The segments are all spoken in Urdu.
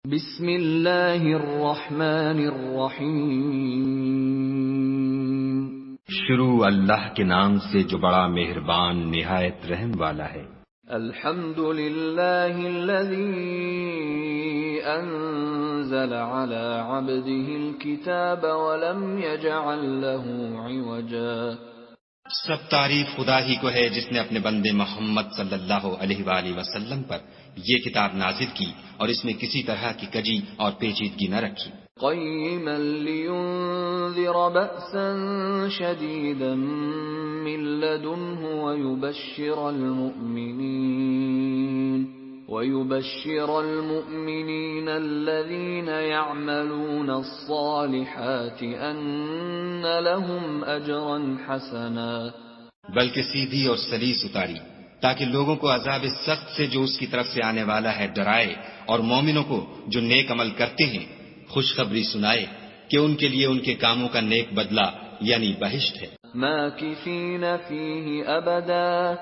بسم اللہ الرحمن الرحیم۔ شروع اللہ کے نام سے جو بڑا مہربان نہایت رحم والا ہے۔ الحمد للہ الذی انزل علی عبده الکتاب ولم یجعل له عوجا۔ سب تعریف خدا ہی کو ہے جس نے اپنے بندے محمد صلی اللہ علیہ وآلہ وسلم پر یہ کتاب نازل کی اور اس میں کسی طرح کی کجی اور پیچیدگی نہ رکھی۔ قیما لینذر بأسا شدیدا من لدنہ ويبشر المؤمنين الذين يعملون الصالحات أن لهم أجرا حسنا۔ بلکہ سیدھی اور سلیس اتاری تاکہ لوگوں کو عذاب سخت سے جو اس کی طرف سے آنے والا ہے ڈرائے، اور مومنوں کو جو نیک عمل کرتے ہیں خوشخبری سنائے کہ ان کے لیے ان کے کاموں کا نیک بدلہ یعنی بہشت ہے، ماکثین فیہ ابدا،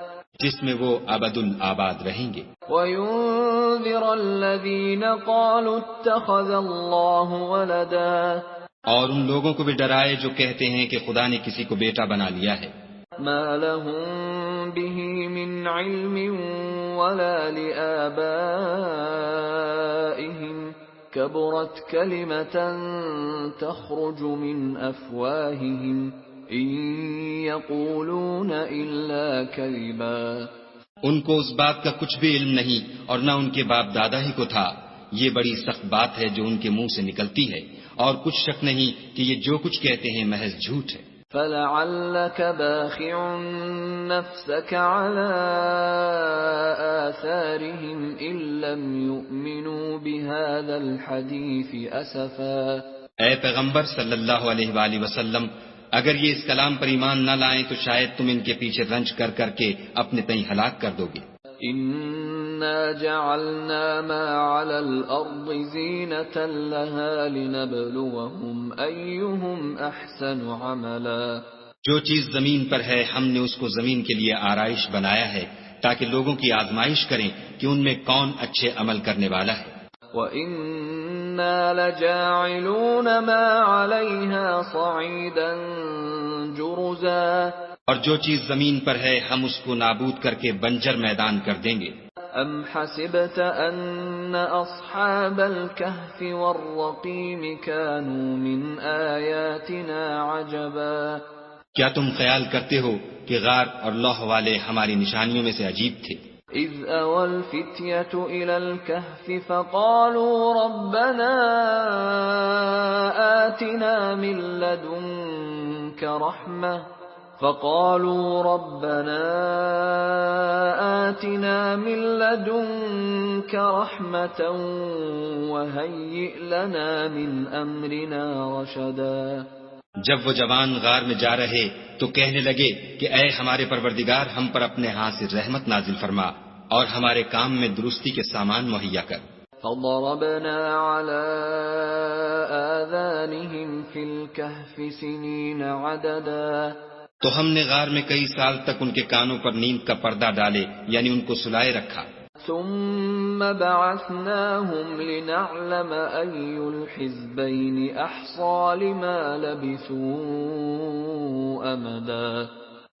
جس میں وہ ابد الآباد رہیں گے۔ وَيُنذِرَ الَّذِينَ قَالُوا اتَّخَذَ اللَّهُ وَلَدًا، اور ان لوگوں کو بھی ڈرائے جو کہتے ہیں کہ خدا نے کسی کو بیٹا بنا لیا ہے۔ مَا لَهُم بِهِ مِنْ عِلْمٍ وَلَا لِآبَائِهِمْ كَبُرَتْ كَلِمَةً تَخْرُجُ مِنْ أَفْوَاهِهِمْ إِن يَقُولُونَ إِلَّا كَذِبًا۔ ان کو اس بات کا کچھ بھی علم نہیں اور نہ ان کے باپ دادا ہی کو تھا۔ یہ بڑی سخت بات ہے جو ان کے منہ سے نکلتی ہے، اور کچھ شک نہیں کہ یہ جو کچھ کہتے ہیں محض جھوٹ ہے۔ فَلَعَلَّكَ بَاخِعٌ نَفْسَكَ عَلَىٰ آثَارِهِمْ إِن لَّمْ يُؤْمِنُوا بِهَٰذَا الْحَدِيثِ أَسَفًا۔ اے پیغمبر صلی اللہ علیہ وآلہ وسلم، اگر یہ اس کلام پر ایمان نہ لائیں تو شاید تم ان کے پیچھے رنج کر کر کے اپنے تئیں ہلاک کر دو گے۔ اِنَّا جَعَلْنَا مَا عَلَى الْأَرْضِ زِينَةً لَهَا لِنَبْلُوَهُمْ أَيُّهُمْ أَحْسَنُ عَمَلًا۔ جو چیز زمین پر ہے ہم نے اس کو زمین کے لیے آرائش بنایا ہے تاکہ لوگوں کی آزمائش کریں کہ ان میں کون اچھے عمل کرنے والا ہے۔ وَإِنَّا لَجَاعِلُونَ مَا عَلَيْهَا صَعِيدًا جُرُزًا، اور جو چیز زمین پر ہے ہم اس کو نابود کر کے بنجر میدان کر دیں گے۔ أَمْ حَسِبْتَ أَنَّ أَصْحَابَ الْكَهْفِ وَالرَّقِيمِ كَانُوا مِنْ آيَاتِنَا عَجَبًا۔ کیا تم خیال کرتے ہو کہ غار اور لوح والے ہماری نشانیوں میں سے عجیب تھے؟ إِذْ أَوَى الْفِتْيَةُ إِلَى الْكَهْفِ فَقَالُوا رَبَّنَا آتِنَا مِن لَّدُنكَ رَحْمَةً وَهَيِّئْ لَنَا مِنْ أَمْرِنَا رَشَدًا۔ جب وہ جوان غار میں جا رہے تو کہنے لگے کہ اے ہمارے پروردگار، ہم پر اپنے ہاتھ سے رحمت نازل فرما اور ہمارے کام میں درستی کے سامان مہیا کر۔ فَضَرَبْنَا عَلَىٰ آذَانِهِمْ فِي الْكَهْفِ سِنِينَ عَدَدًا، تو ہم نے غار میں کئی سال تک ان کے کانوں پر نیند کا پردہ ڈالے یعنی ان کو سلائے رکھا۔ ثُمَّ بَعَثْنَاهُمْ لِنَعْلَمَ أَيُّ الْحِزْبَيْنِ أَحْصَىٰ لِمَا لَبِثُوا أَمَدًا،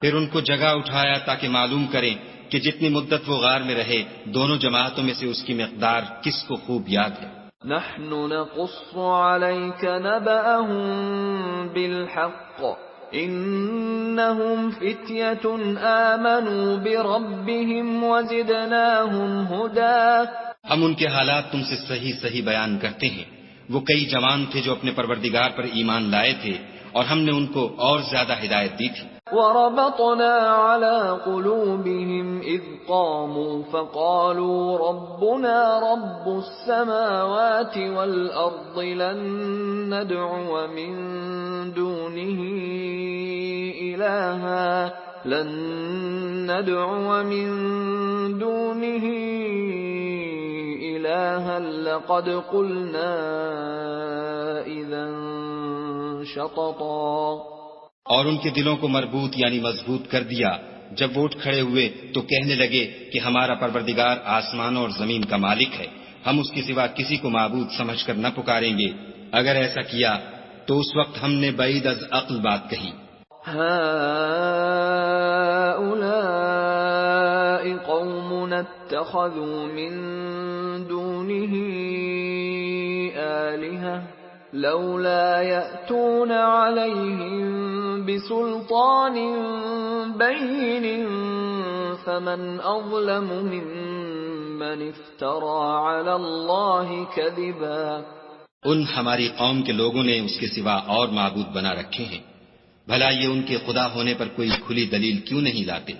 پھر ان کو جگہ اٹھایا تاکہ معلوم کریں کہ جتنی مدت وہ غار میں رہے دونوں جماعتوں میں سے اس کی مقدار کس کو خوب یاد ہے۔ نَحْنُ نَقُصُّ عَلَيْكَ نَبَأَهُم بِالْحَقِّ إِنَّهُمْ فِتْيَةٌ آمَنُوا بِرَبِّهِمْ وَزِدْنَاهُمْ هُدًى۔ ہم ان کے حالات تم سے صحیح صحیح بیان کرتے ہیں۔ وہ کئی جوان تھے جو اپنے پروردگار پر ایمان لائے تھے اور ہم نے ان کو اور زیادہ ہدایت دی تھی۔ وَرَبَطْنَا عَلَىٰ قُلُوبِهِمْ إِذْ قَامُوا فَقَالُوا رَبُّنَا رَبُّ السَّمَاوَاتِ وَالْأَرْضِ لَن نَّدْعُوَ مِن دُونِهِ إِلَٰهًا لَّقَدْ قُلْنَا إِذًا شَطَطًا۔ اور ان کے دلوں کو مربوط یعنی مضبوط کر دیا جب وہ اٹھ کھڑے ہوئے تو کہنے لگے کہ ہمارا پروردگار آسمانوں اور زمین کا مالک ہے، ہم اس کے سوا کسی کو معبود سمجھ کر نہ پکاریں گے. اگر ایسا کیا تو اس وقت ہم نے بعید از عقل بات کہی. هؤلاء قوم اتخذوا من دونه آلهة لولا يأتون عليهم بسلطان بين فمن أظلم ممن افترى على الله كذبا. ان ہماری قوم کے لوگوں نے اس کے سوا اور معبود بنا رکھے ہیں. بھلا یہ ان کے خدا ہونے پر کوئی کھلی دلیل کیوں نہیں لاتے؟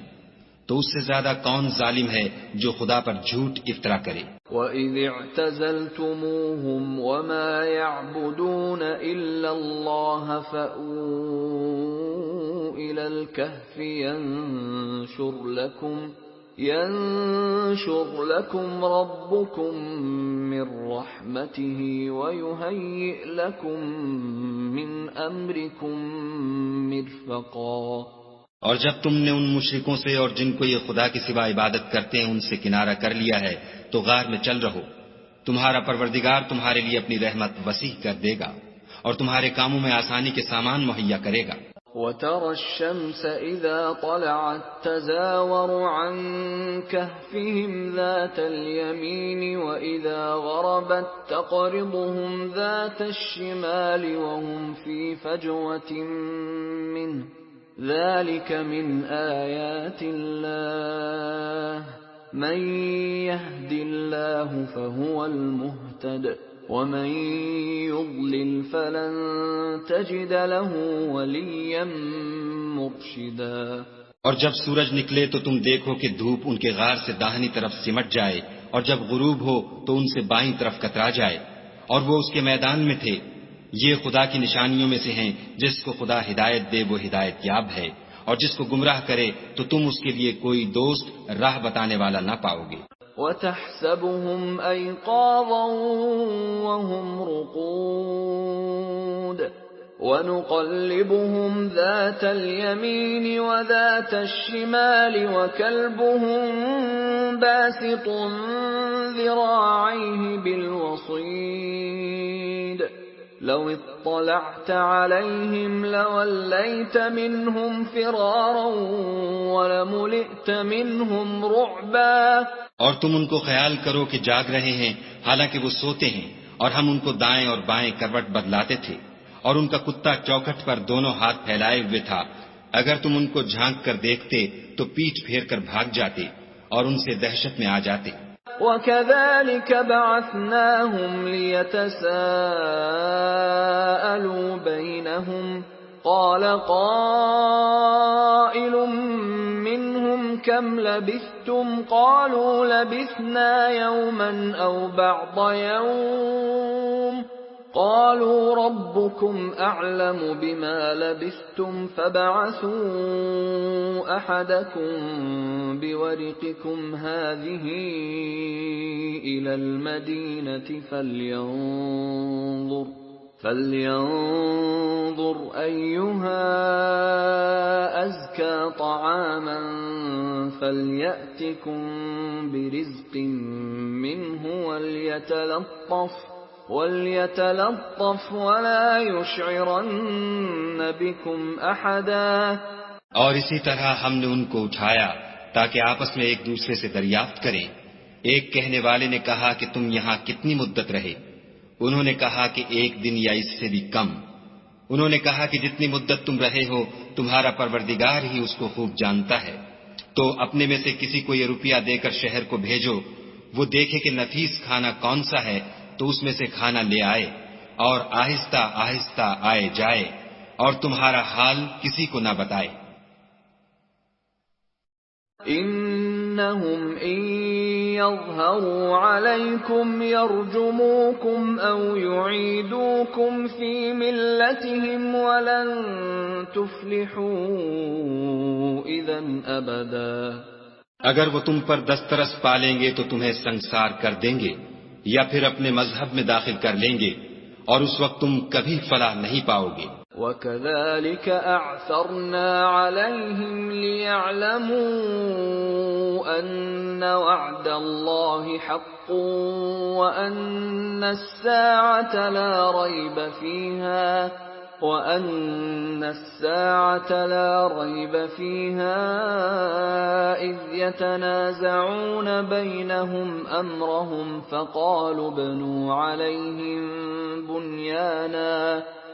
تو اس سے زیادہ کون ظالم ہے جو خدا پر جھوٹ افطرا کرے. وَإِذِ اعْتَزَلْتُمُوهُمْ وَمَا يَعْبُدُونَ إِلَّا اللَّهَ فَأْوُوا إِلَى الْكَهْفِ يَنشُرْ لَكُمْ رَبُّكُمْ مِنْ رَحْمَتِهِ وَيُهَيِّئْ لَكُمْ مِنْ أَمْرِكُمْ مِرْفَقًا. اور جب تم نے ان مشرکوں سے اور جن کو یہ خدا کے سوا عبادت کرتے ہیں ان سے کنارہ کر لیا ہے تو غار میں چل رہو. تمہارا پروردگار تمہارے لیے اپنی رحمت وسیع کر دے گا اور تمہارے کاموں میں آسانی کے سامان مہیا کرے گا. وَتَرَى الشَّمْسَ إِذَا طَلَعَتْ تَزَاوَرُ عَنْ كَهْفِهِمْ ذَاتَ الْيَمِينِ وَإِذَا غَرَبَتْ تَقْرِضُهُمْ ذَاتَ الشِّمَالِ وَهُمْ فِي فَجْوَةٍ مِّنْهُ ذَلِكَ مِنْ آيَاتِ اللَّهِ مَنْ يَهْدِ اللَّهُ فَهُوَ الْمُهْتَدِ وَمَنْ يُضْلِلْ فَلَنْ تَجِدَ لَهُ وَلِيًّا مُرْشِدًا. اور جب سورج نکلے تو تم دیکھو کہ دھوپ ان کے غار سے داہنی طرف سمٹ جائے اور جب غروب ہو تو ان سے بائیں طرف کترا جائے اور وہ اس کے میدان میں تھے. یہ خدا کی نشانیوں میں سے ہیں. جس کو خدا ہدایت دے وہ ہدایت یاب ہے اور جس کو گمراہ کرے تو تم اس کے لیے کوئی دوست راہ بتانے والا نہ پاؤ گے. وَتَحْسَبُهُمْ أَيْقَاظًا وَهُمْ رُقُودٌ وَنُقَلِّبُهُمْ ذَاتَ الْيَمِينِ وَذَاتَ الشِّمَالِ وَكَلْبُهُمْ بَاسِطٌ ذِرَاعَيْهِ بِالْوَصِيدِ لَوِ اطَّلَعْتَ عَلَيْهِمْ لَوَلَّيْتَ مِنْهُمْ فِرَارًا وَلَمُلِئْتَ مِنْهُمْ رُعْبًا. اور تم ان کو خیال کرو کہ جاگ رہے ہیں حالانکہ وہ سوتے ہیں اور ہم ان کو دائیں اور بائیں کروٹ بدلاتے تھے اور ان کا کتا چوکھٹ پر دونوں ہاتھ پھیلائے ہوئے تھا. اگر تم ان کو جھانک کر دیکھتے تو پیٹھ پھیر کر بھاگ جاتے اور ان سے دہشت میں آ جاتے. وَكَذَلِكَ بَعَثْنَاهُمْ لِيَتَسَاءَلُوا بَيْنَهُمْ قَالَ قَائِلٌ مِّنْهُمْ كَمْ لَبِثْتُمْ قَالُوا لَبِثْنَا يَوْمًا أَوْ بَعْضَ يَوْمٍ قَالُوا رَبُّكُمْ أَعْلَمُ بِمَا لَبِثْتُمْ فَابْعَثُوا أَحَدَكُمْ بِوَرِقِكُمْ هَٰذِهِ إِلَى الْمَدِينَةِ فَلْيَنظُرْ أَيُّهَا أَزْكَىٰ طَعَامًا فَلْيَأْتِكُمْ بِرِزْقٍ مِّنْهُ وَلْيَتَلَطَّفْ وَلَا يُشْعِرَنَّ بِكُمْ أَحَدًا. اور اسی طرح ہم نے ان کو اٹھایا تاکہ آپس میں ایک دوسرے سے دریافت کریں. ایک کہنے والے نے کہا کہ تم یہاں کتنی مدت رہے؟ انہوں نے کہا کہ 1 دن یا اس سے بھی کم. انہوں نے کہا کہ جتنی مدت تم رہے ہو تمہارا پروردگار ہی اس کو خوب جانتا ہے. تو اپنے میں سے کسی کو یہ روپیہ دے کر شہر کو بھیجو، وہ دیکھے کہ نفیس کھانا کون سا ہے تو اس میں سے کھانا لے آئے اور آہستہ آہستہ آئے جائے اور تمہارا حال کسی کو نہ بتائے. إِنَّهُمْ إِن يَظْهَرُوا عَلَيْكُمْ يَرْجُمُوكُمْ أَوْ يُعِيدُوكُمْ فِي مِلَّتِهِمْ وَلَن تُفْلِحُوا إِذًا أَبَدًا. اگر وہ تم پر دسترس پالیں گے تو تمہیں سنگسار کر دیں گے یا پھر اپنے مذہب میں داخل کر لیں گے اور اس وقت تم کبھی فلاح نہیں پاؤ گے. وَكَذَلِكَ أَعْثَرْنَا عَلَيْهِمْ لِيَعْلَمُوا أَنَّ وَعْدَ اللَّهِ حَقٌّ وَأَنَّ السَّاعَةَ لَا رَيْبَ فِيهَا إِذْ يَتَنَازَعُونَ بَيْنَهُمْ أَمْرَهُمْ فَقَالُوا ابْنُوا عَلَيْهِم بُنْيَانًا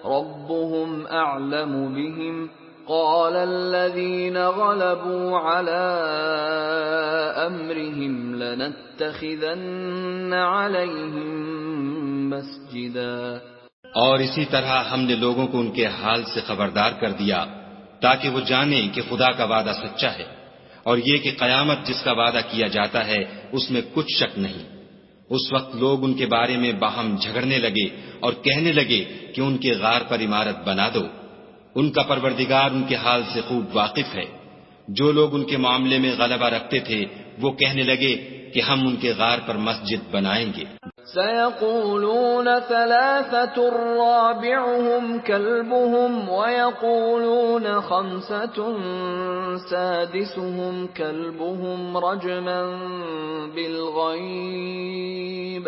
رَبُّهُمْ أَعْلَمُ بِهِمْ قَالَ الَّذِينَ غَلَبُوا عَلَىٰ أَمْرِهِمْ لَنَتَّخِذَنَّ عَلَيْهِمْ مَسْجِدًا۔ اور اسی طرح ہم نے لوگوں کو ان کے حال سے خبردار کر دیا تاکہ وہ جانیں کہ خدا کا وعدہ سچا ہے، اور یہ کہ قیامت جس کا وعدہ کیا جاتا ہے اس میں کچھ شک نہیں۔ اس وقت لوگ ان کے بارے میں باہم جھگڑنے لگے اور کہنے لگے کہ ان کے غار پر عمارت بنا دو۔ ان کا پروردگار ان کے حال سے خوب واقف ہے۔ جو لوگ ان کے معاملے میں غلبہ رکھتے تھے وہ کہنے لگے کہ ہم ان کے غار پر مسجد بنائیں گے۔ سَيَقُولُونَ ثَلَاثَةٌ رَابِعُهُمْ كَلْبُهُمْ وَيَقُولُونَ خَمْسَةٌ سَادِسُهُمْ كَلْبُهُمْ رَجْمًا بِالْغَيْبِ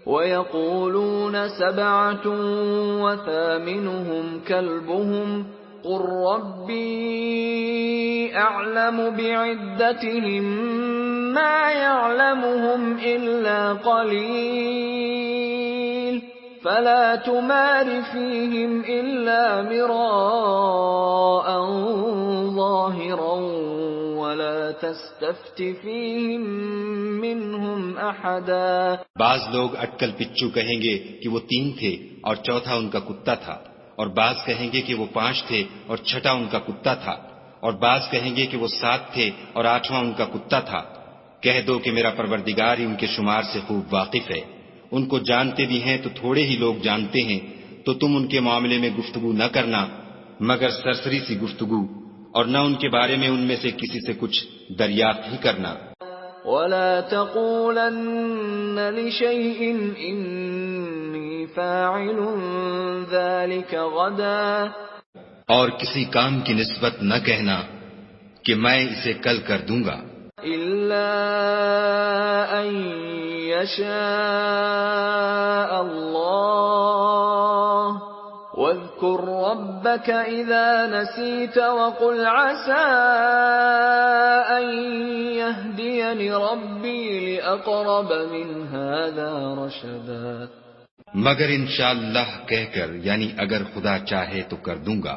وَيَقُولُونَ سَبْعَةٌ وَثَامِنُهُمْ كَلْبُهُمْ قُل رَّبِّي أَعْلَمُ بِعِدَّتِهِم مَّا يَعْلَمُهُمْ إِلَّا قَلِيلٌ فَلَا تُمَارِ فِيهِمْ إِلَّا مِرَاءً ظَاهِرًا وَلَا تَسْتَفْتِ فِيهِم مِّنْهُمْ أَحَدًا۔ بعض لوگ اٹکل پچو کہیں گے کہ وہ 3 تھے اور چوتھا ان کا کتا تھا، اور بعض کہیں گے کہ وہ 5 تھے اور چھٹا ان کا کتا تھا، اور بعض کہیں گے کہ وہ 7 تھے اور 8واں ان کا کتا تھا۔ کہہ دو کہ میرا پروردگار ہی ان کے شمار سے خوب واقف ہے۔ ان کو جانتے بھی ہیں تو تھوڑے ہی لوگ جانتے ہیں، تو تم ان کے معاملے میں گفتگو نہ کرنا مگر سرسری سی گفتگو، اور نہ ان کے بارے میں ان میں سے کسی سے کچھ دریافت ہی کرنا۔ وَلَا تَقُولَنَّ لِشَيْءٍ إِنِّي فَاعِلٌ ذَلِكَ غَدًا، اور کسی کام کی نسبت نہ کہنا کہ میں اسے کل کر دوں گا، إِلَّا أَن يَشَاءَ اللَّهُ وَاذْكُر رَّبَّكَ إِذَا نَسِيتَ وَقُلْ عَسَىٰ أَن يَهْدِيَنِ رَبِّي لِأَقْرَبَ مِنْ هَٰذَا رَشَدًا۔ مگر انشاءاللہ کہہ کر، یعنی اگر خدا چاہے تو کر دوں گا،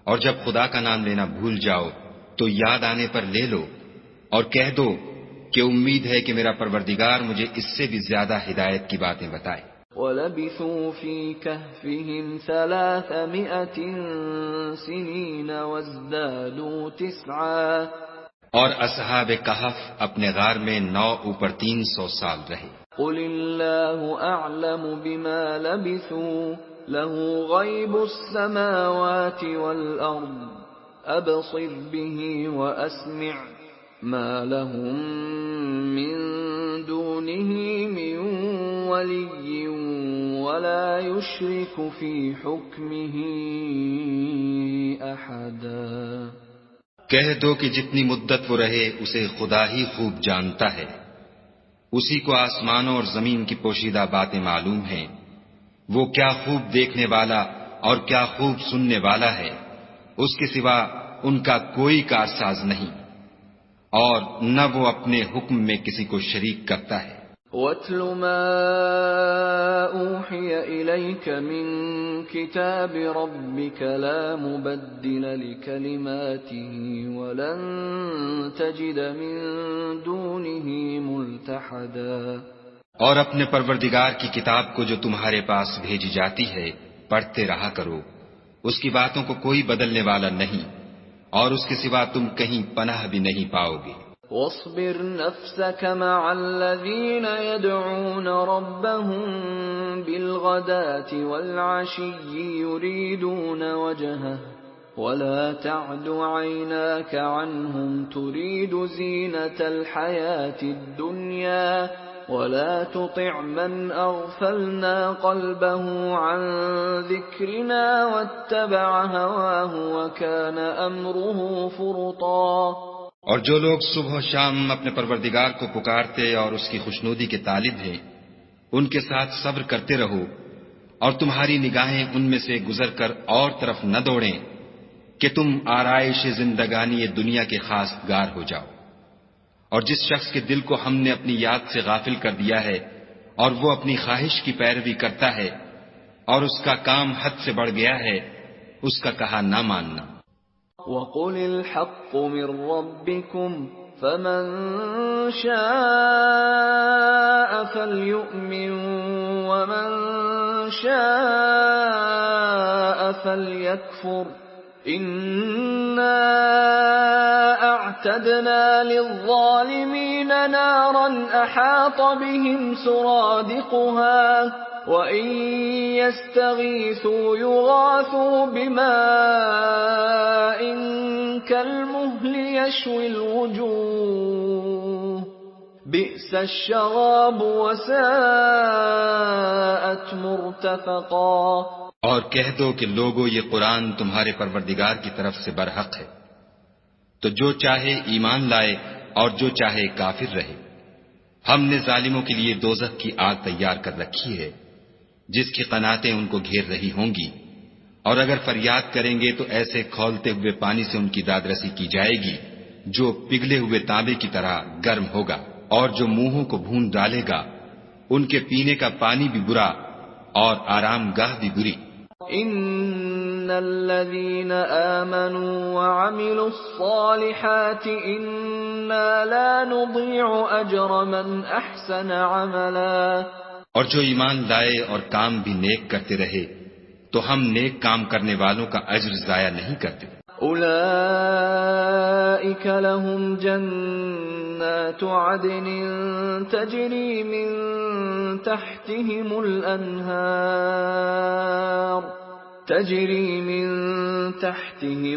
اور جب خدا کا نام لینا بھول جاؤ تو یاد آنے پر لے لو، اور کہہ دو کہ امید ہے کہ میرا پروردگار مجھے اس سے بھی زیادہ ہدایت کی باتیں بتائے۔ وَلَبِثُوا فِي كَهْفِهِمْ 300 سِنِينَ وَازْدَادُوا 9۔ اور اصحاب کہف اپنے غار میں 9 اوپر 300 سال رہے۔ قُلِ اللَّهُ أَعْلَمُ بِمَا لَبِثُوا لَهُ غَيْبُ السَّمَاوَاتِ وَالْأَرْضِ أَبْصِرْ بِهِ وَأَسْمِعْ مَا لَهُم مِّن دُونِهِ مِن وَلِيٍّ وَلَا يُشْرِكُ فِي حُكْمِهِ أَحَدًا۔ کہہ دو کہ جتنی مدت وہ رہے اسے خدا ہی خوب جانتا ہے، اسی کو آسمانوں اور زمین کی پوشیدہ باتیں معلوم ہیں، وہ کیا خوب دیکھنے والا اور کیا خوب سننے والا ہے، اس کے سوا ان کا کوئی کارساز نہیں، اور نہ وہ اپنے حکم میں کسی کو شریک کرتا ہے۔ وَاتْلُ مَا أُوحِيَ إِلَيْكَ مِن كِتَابِ رَبِّكَ لَا مُبَدِّلَ لِكَلِمَاتِهِ وَلَن تَجِدَ مِن دُونِهِ مُلْتَحَدًا۔ اور اپنے پروردگار کی کتاب کو جو تمہارے پاس بھیجی جاتی ہے پڑھتے رہا کرو، اس کی باتوں کو کوئی بدلنے والا نہیں، اور اس کے سوا تم کہیں پناہ بھی نہیں پاؤ گے۔ وَاصْبِرْ نَفْسَكَ مَعَ الَّذِينَ يَدْعُونَ رَبَّهُم بِالْغَدَاةِ وَالْعَشِيِّ يُرِيدُونَ وَجْهَهُ وَلَا تَعْدُ عَيْنَاكَ عَنْهُمْ تُرِيدُ زِينَةَ الْحَيَاةِ الدُّنْيَا ولا تطع من اغفلنا قلبه عن ذكرنا واتبع هواه وكان امره فرطا۔ اور جو لوگ صبح و شام اپنے پروردگار کو پکارتے اور اس کی خوشنودی کے طالب ہیں، ان کے ساتھ صبر کرتے رہو، اور تمہاری نگاہیں ان میں سے گزر کر اور طرف نہ دوڑیں کہ تم آرائش زندگانی دنیا کے خاص گار ہو جاؤ۔ اور جس شخص کے دل کو ہم نے اپنی یاد سے غافل کر دیا ہے اور وہ اپنی خواہش کی پیروی کرتا ہے اور اس کا کام حد سے بڑھ گیا ہے، اس کا کہا نہ ماننا۔ وَقُلِ الْحَقُّ مِنْ رَبِّكُمْ فَمَنْ شَاءَ فَلْيُؤْمِنْ وَمَنْ شَاءَ فَلْيَكْفُرْ إِنَّا أَعْتَدْنَا لِلظَّالِمِينَ نَارًا أَحَاطَ بِهِمْ سُرَادِقُهَا وَإِنْ يَسْتَغِيثُوا يُغَاثُوا بِمَاءٍ كَالْمُهْلِ يَشْوِي الْوُجُوهَ بِئْسَ الشَّرَابُ وَسَاءَتْ مُرْتَفَقًا۔ اور کہہ دو کہ لوگو یہ قرآن تمہارے پروردگار کی طرف سے برحق ہے، تو جو چاہے ایمان لائے اور جو چاہے کافر رہے۔ ہم نے ظالموں کے لیے دوزخ کی آگ تیار کر رکھی ہے جس کی قناتیں ان کو گھیر رہی ہوں گی، اور اگر فریاد کریں گے تو ایسے کھولتے ہوئے پانی سے ان کی دادرسی کی جائے گی جو پگھلے ہوئے تانبے کی طرح گرم ہوگا، اور جو منہوں کو بھون ڈالے گا ان کے پینے کا پانی بھی برا اور آرام گاہ بھی بری۔ ان الذين آمنوا وعملوا الصالحات انا لا نضيع اجر من احسن عملا۔ اور جو ایمان لائے اور کام بھی نیک کرتے رہے تو ہم نیک کام کرنے والوں کا اجر ضائع نہیں کرتے۔ اولئک لهم جنات عدن تجری من تحتهم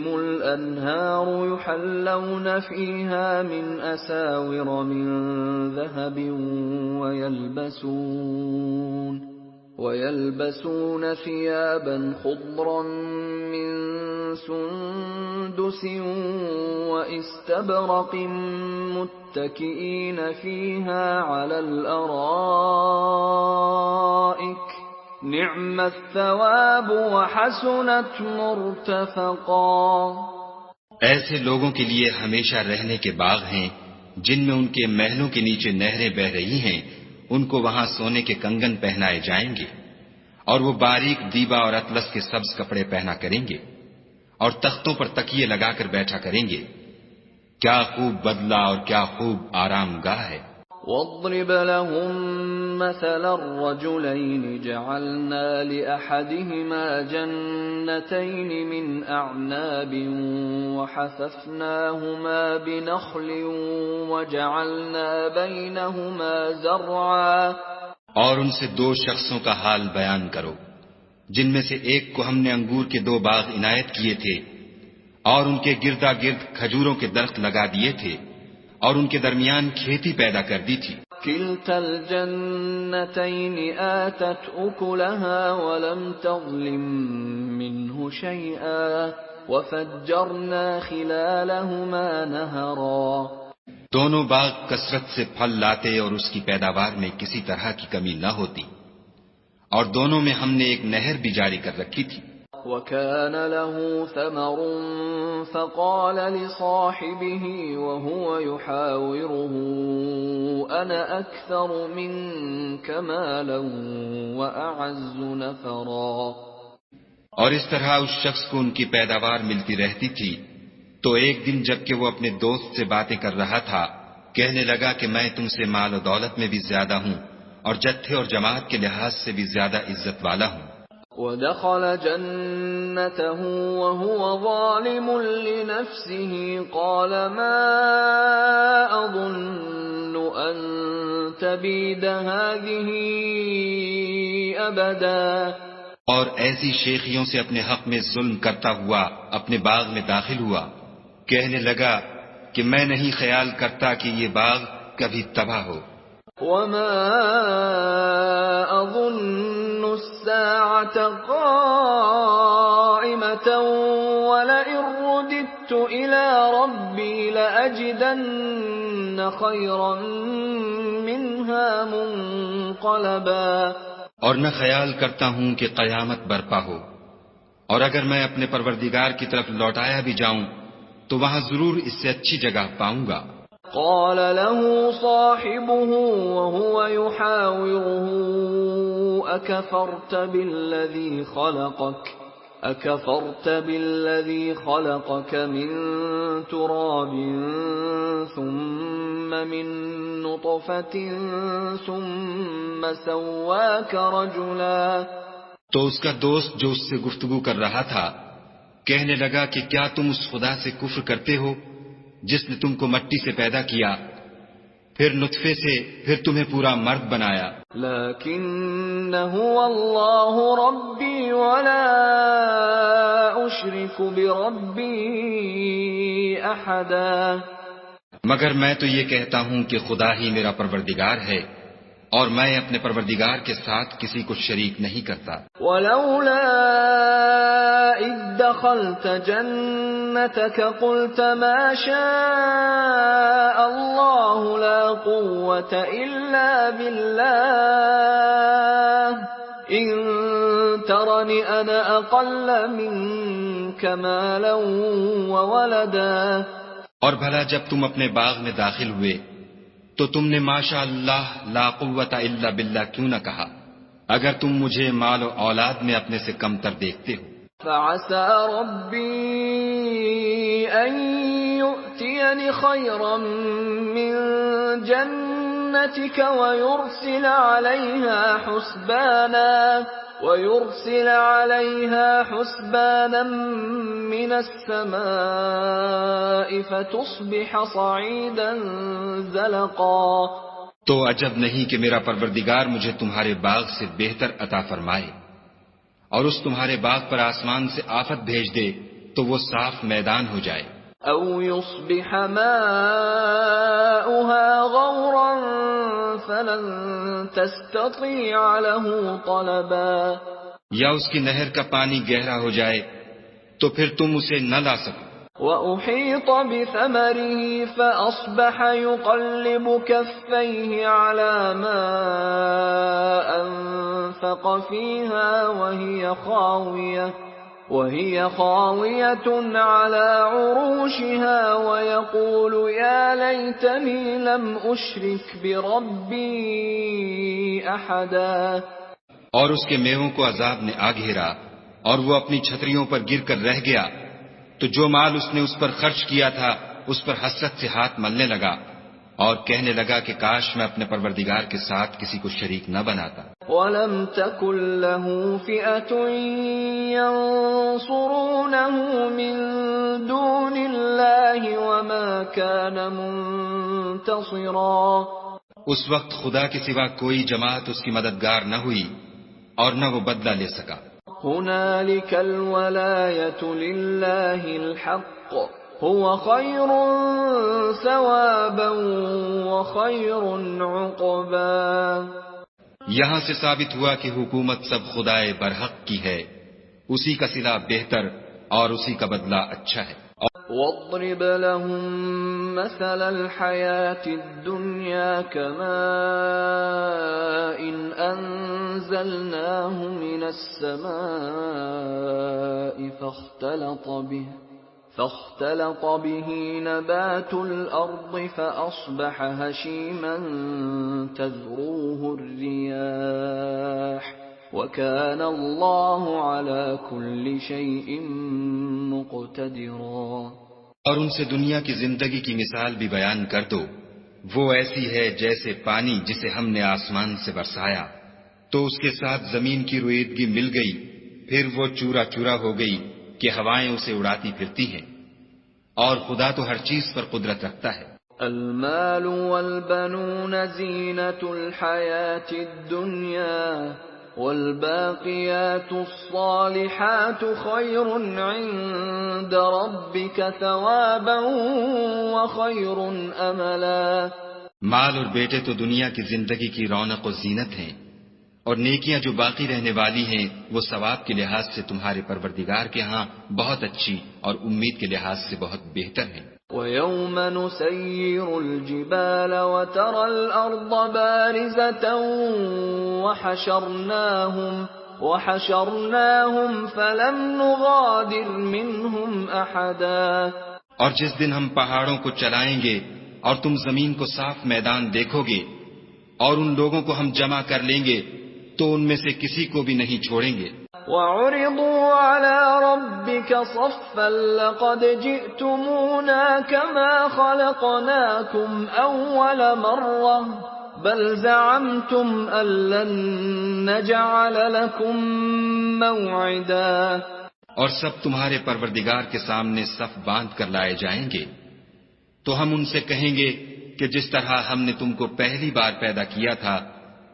الأنهار يحلون فيها من أساور من ذهب ويلبسون ثيابا خضرا من سندس واستبرق متكئين فيها على الأرائك نعم الثواب وحسنت مرتفقا۔ ایسے لوگوں کے لیے ہمیشہ رہنے کے باغ ہیں جن میں ان کے محلوں کے نیچے نہریں بہ رہی ہیں، ان کو وہاں سونے کے کنگن پہنائے جائیں گے، اور وہ باریک دیبا اور اطلس کے سبز کپڑے پہنا کریں گے، اور تختوں پر تکیے لگا کر بیٹھا کریں گے۔ کیا خوب بدلہ اور کیا خوب آرام گاہ ہے۔ وَاضْرِبْ لَهُم مَّثَلَ الرَّجُلَيْنِ جَعَلْنَا لِأَحَدِهِمَا جَنَّتَيْنِ مِنْ أَعْنَابٍ وَحَفَفْنَاهُمَا بِنَخْلٍ وَجَعَلْنَا بَيْنَهُمَا زَرْعًا۔ اور ان سے دو شخصوں کا حال بیان کرو جن میں سے ایک کو ہم نے انگور کے 2 باغ عنایت کیے تھے اور ان کے گردا گرد کھجوروں کے درخت لگا دیے تھے اور ان کے درمیان کھیتی پیدا کر دی تھی۔ كلتا الجنتين آتت أكلها ولم تظلم منه شيئا وفجرنا خلالهما نهرا۔ دونوں باغ کثرت سے پھل لاتے اور اس کی پیداوار میں کسی طرح کی کمی نہ ہوتی، اور دونوں میں ہم نے ایک نہر بھی جاری کر رکھی تھی۔ وَكَانَ لَهُ ثَمَرٌ فَقَالَ لِصَاحِبِهِ وَهُوَ يُحَاوِرُهُ أَنَا أَكْثَرُ مِنكَ مَالًا وَأَعَزُّ نَفَرًا۔ اور اس طرح اس شخص کو ان کی پیداوار ملتی رہتی تھی، تو ایک دن جب کہ وہ اپنے دوست سے باتیں کر رہا تھا، کہنے لگا کہ میں تم سے مال و دولت میں بھی زیادہ ہوں اور جتھے اور جماعت کے لحاظ سے بھی زیادہ عزت والا ہوں۔ وَدَخَلَ جَنَّتَهُ وَهُوَ ظَالِمٌ لِنَفْسِهِ قَالَ مَا أَظُنُّ أَن تَبِيدَ هَٰذِهِ أَبَدًا۔ اور ایسی شیخیوں سے اپنے حق میں ظلم کرتا ہوا اپنے باغ میں داخل ہوا، کہنے لگا کہ میں نہیں خیال کرتا کہ یہ باغ کبھی تباہ ہو۔ وما أظن الساعة قائمة ولئن رددت إلى ربي لأجدن خيرا منها منقلبا. اور نہ خیال کرتا ہوں کہ قیامت برپا ہو، اور اگر میں اپنے پروردگار کی طرف لوٹایا بھی جاؤں تو وہاں ضرور اس سے اچھی جگہ پاؤں گا. قال له صاحبه وهو يحاوره أكفرت بالذي خلقك من تراب ثم من نطفة ثم سواك رجلا. تو اس کا دوست جو اس سے گفتگو کر رہا تھا کہنے لگا کہ کیا تم اس خدا سے کفر کرتے ہو جس نے تم کو مٹی سے پیدا کیا، پھر نطفے سے، پھر تمہیں پورا مرد بنایا. لیکن هو اللہ ربی ولا اشرک بربی احدا. مگر میں تو یہ کہتا ہوں کہ خدا ہی میرا پروردگار ہے اور میں اپنے پروردگار کے ساتھ کسی کو شریک نہیں کرتا. ولولا اذ دخلت جنتك قلت ما شاء الله لا قوة الا بالله ان ترني انا اقل منك مالا وولدا. اور بھلا جب تم اپنے باغ میں داخل ہوئے تو تم نے ماشاء اللہ لا قوت الا باللہ کیوں نہ کہا اگر تم مجھے مال و اولاد میں اپنے سے کم تر دیکھتے ہو. فعسى ربي أن يؤتيني خيرا من جنتك ويرسل عليها حسبانا من السماء فتصبح صعيدا زلقا. تو عجب نہیں کہ میرا پروردگار مجھے تمہارے باغ سے بہتر عطا فرمائے اور اس تمہارے باغ پر آسمان سے آفت بھیج دے تو وہ صاف میدان ہو جائے. او يصبح ماؤها غورا فلن تستطيع له طلبا. یا اس کی نہر کا پانی گہرا ہو جائے تو پھر تم اسے نہ لا سکو. وَأُحِيطَ بِثَمَرِهِ فَأَصْبَحَ يُقَلِّبُ كَفَّيْهِ عَلَى مَا أَنفَقَ فِيهَا وَهِيَ خَاوِيَةٌ عَلَى عُرُوشِهَا وَيَقُولُ يَا لَيْتَنِي لَمْ أُشْرِكْ بِرَبِّي أَحَدًا. اور اس کے میووں کو عذاب نے آ گھیرا اور وہ اپنی چھتریوں پر گر کر رہ گیا تو جو مال اس نے اس پر خرچ کیا تھا اس پر حسرت سے ہاتھ ملنے لگا اور کہنے لگا کہ کاش میں اپنے پروردگار کے ساتھ کسی کو شریک نہ بناتا. وَلَمْ تَكُنْ لَهُ فِئَةٌ يَنْصُرُونَهُ مِنْ دُونِ اللَّهِ وَمَا كَانَ مُنْتَصِرًا. اس وقت خدا کے سوا کوئی جماعت اس کی مددگار نہ ہوئی اور نہ وہ بدلہ لے سکا. هُنَالِكَ الْوَلَایَةُ لِلَّهِ الْحَقِّ هُوَ خَيْرٌ ثَوَابًا وَخَيْرٌ عُقْبًا. یہاں سے ثابت ہوا کہ حکومت سب خدائے برحق کی ہے، اسی کا صلہ بہتر اور اسی کا بدلہ اچھا ہے. وَاضْرِبْ لَهُم مَّثَلَ الْحَيَاةِ الدُّنْيَا كَمَاءٍ أَنزَلْنَاهُ مِنَ السَّمَاءِ فاختلط به نبات الأرض فأصبح هشيما تذروه الرياح وكان الله على كل شيء مقتدرا. اور ان سے دنیا کی زندگی کی مثال بھی بیان کر دو، وہ ایسی ہے جیسے پانی جسے ہم نے آسمان سے برسایا تو اس کے ساتھ زمین کی رویدگی مل گئی، پھر وہ چورا چورا ہو گئی کہ ہوائیں اسے اڑاتی پھرتی ہیں، اور خدا تو ہر چیز پر قدرت رکھتا ہے. المال والبنون زینة الحیاة الدنیا والباقیات الصالحات خیر عند ربک ثوابا وخیر املا. مال اور بیٹے تو دنیا کی زندگی کی رونق و زینت ہیں، اور نیکیاں جو باقی رہنے والی ہیں وہ ثواب کے لحاظ سے تمہارے پروردگار کے ہاں بہت اچھی اور امید کے لحاظ سے بہت بہتر ہیں۔ وَيَوْمَ نُسَيِّرُ الْجِبَالَ وَتَرَى الْأَرْضَ بَارِزَةً وَحَشَرْنَاهُمْ فَلَمْ نُغَادِرْ مِنْهُمْ أَحَدًا۔ اور جس دن ہم پہاڑوں کو چلائیں گے اور تم زمین کو صاف میدان دیکھو گے اور ان لوگوں کو ہم جمع کر لیں گے تو ان میں سے کسی کو بھی نہیں چھوڑیں گے۔ وَعُرِضُوا عَلَى رَبِّكَ صَفًّا لَقَدْ جِئْتُمُونَا كَمَا خَلَقْنَاكُمْ أَوَّلَ مَرَّةٍ بَلْ زَعَمْتُمْ أَن لَّن نَّجْعَلَ لَكُم مَّوْعِدًا۔ اور سب تمہارے پروردگار کے سامنے صف باندھ کر لائے جائیں گے، تو ہم ان سے کہیں گے کہ جس طرح ہم نے تم کو پہلی بار پیدا کیا تھا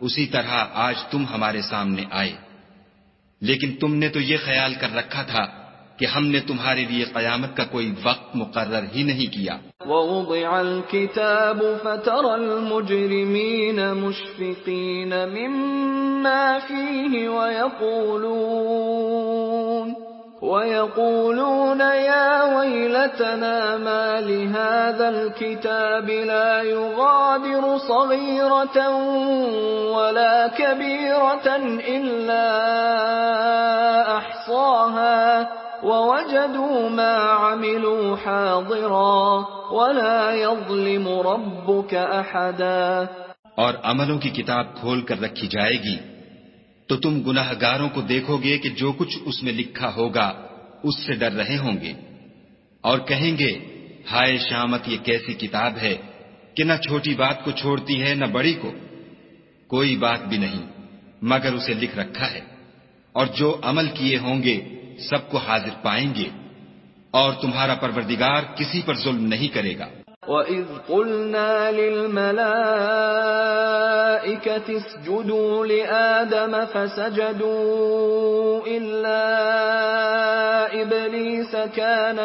اسی طرح آج تم ہمارے سامنے آئے، لیکن تم نے تو یہ خیال کر رکھا تھا کہ ہم نے تمہارے لیے قیامت کا کوئی وقت مقرر ہی نہیں کیا۔ وَوُضِعَ الْكِتَابُ فَتَرَى الْمُجْرِمِينَ مُشْفِقِينَ مِمَّا فِيهِ وَيَقُولُونَ يَا وَيْلَتَنَا مَا لِهَذَا الْكِتَابِ لَا يُغَادِرُ صَغِيرَةً وَلَا كَبِيرَةً إِلَّا أَحْصَاهَا وَوَجَدُوا مَا عَمِلُوا حَاضِرًا وَلَا يَظْلِمُ رَبُّكَ أَحَدًا۔ اور عملوں کی کتاب کھول کر رکھی جائے گی تو تم گناہگاروں کو دیکھو گے کہ جو کچھ اس میں لکھا ہوگا اس سے ڈر رہے ہوں گے، اور کہیں گے ہائے شامت یہ کیسی کتاب ہے کہ نہ چھوٹی بات کو چھوڑتی ہے نہ بڑی کو، کوئی بات بھی نہیں مگر اسے لکھ رکھا ہے، اور جو عمل کیے ہوں گے سب کو حاضر پائیں گے، اور تمہارا پروردگار کسی پر ظلم نہیں کرے گا۔ وَإِذْ قُلْنَا لِلْمَلَائِكَةِ اسْجُدُوا لِآدَمَ فَسَجَدُوا إِلَّا إِبْلِيسَ كَانَ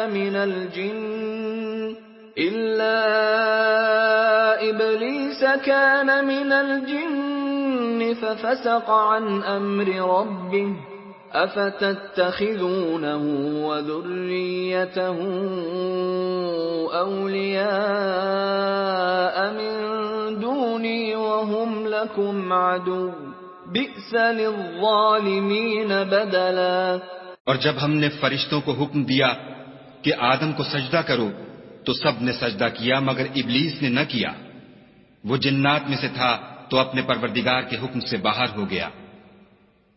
مِنَ الْجِنِّ فَفَسَقَ عَنْ أَمْرِ رَبِّهِ أَفَتَتَّخِذُونَهُ وَذُرِّيَّتَهُ أَوْلِيَاءَ مِن دُونِي وَهُمْ لَكُمْ عَدُوٌّ بِئْسَ لِلظَّالِمِينَ بَدَلًا۔ اور جب ہم نے فرشتوں کو حکم دیا کہ آدم کو سجدہ کرو تو سب نے سجدہ کیا مگر ابلیس نے نہ کیا، وہ جنات میں سے تھا تو اپنے پروردگار کے حکم سے باہر ہو گیا۔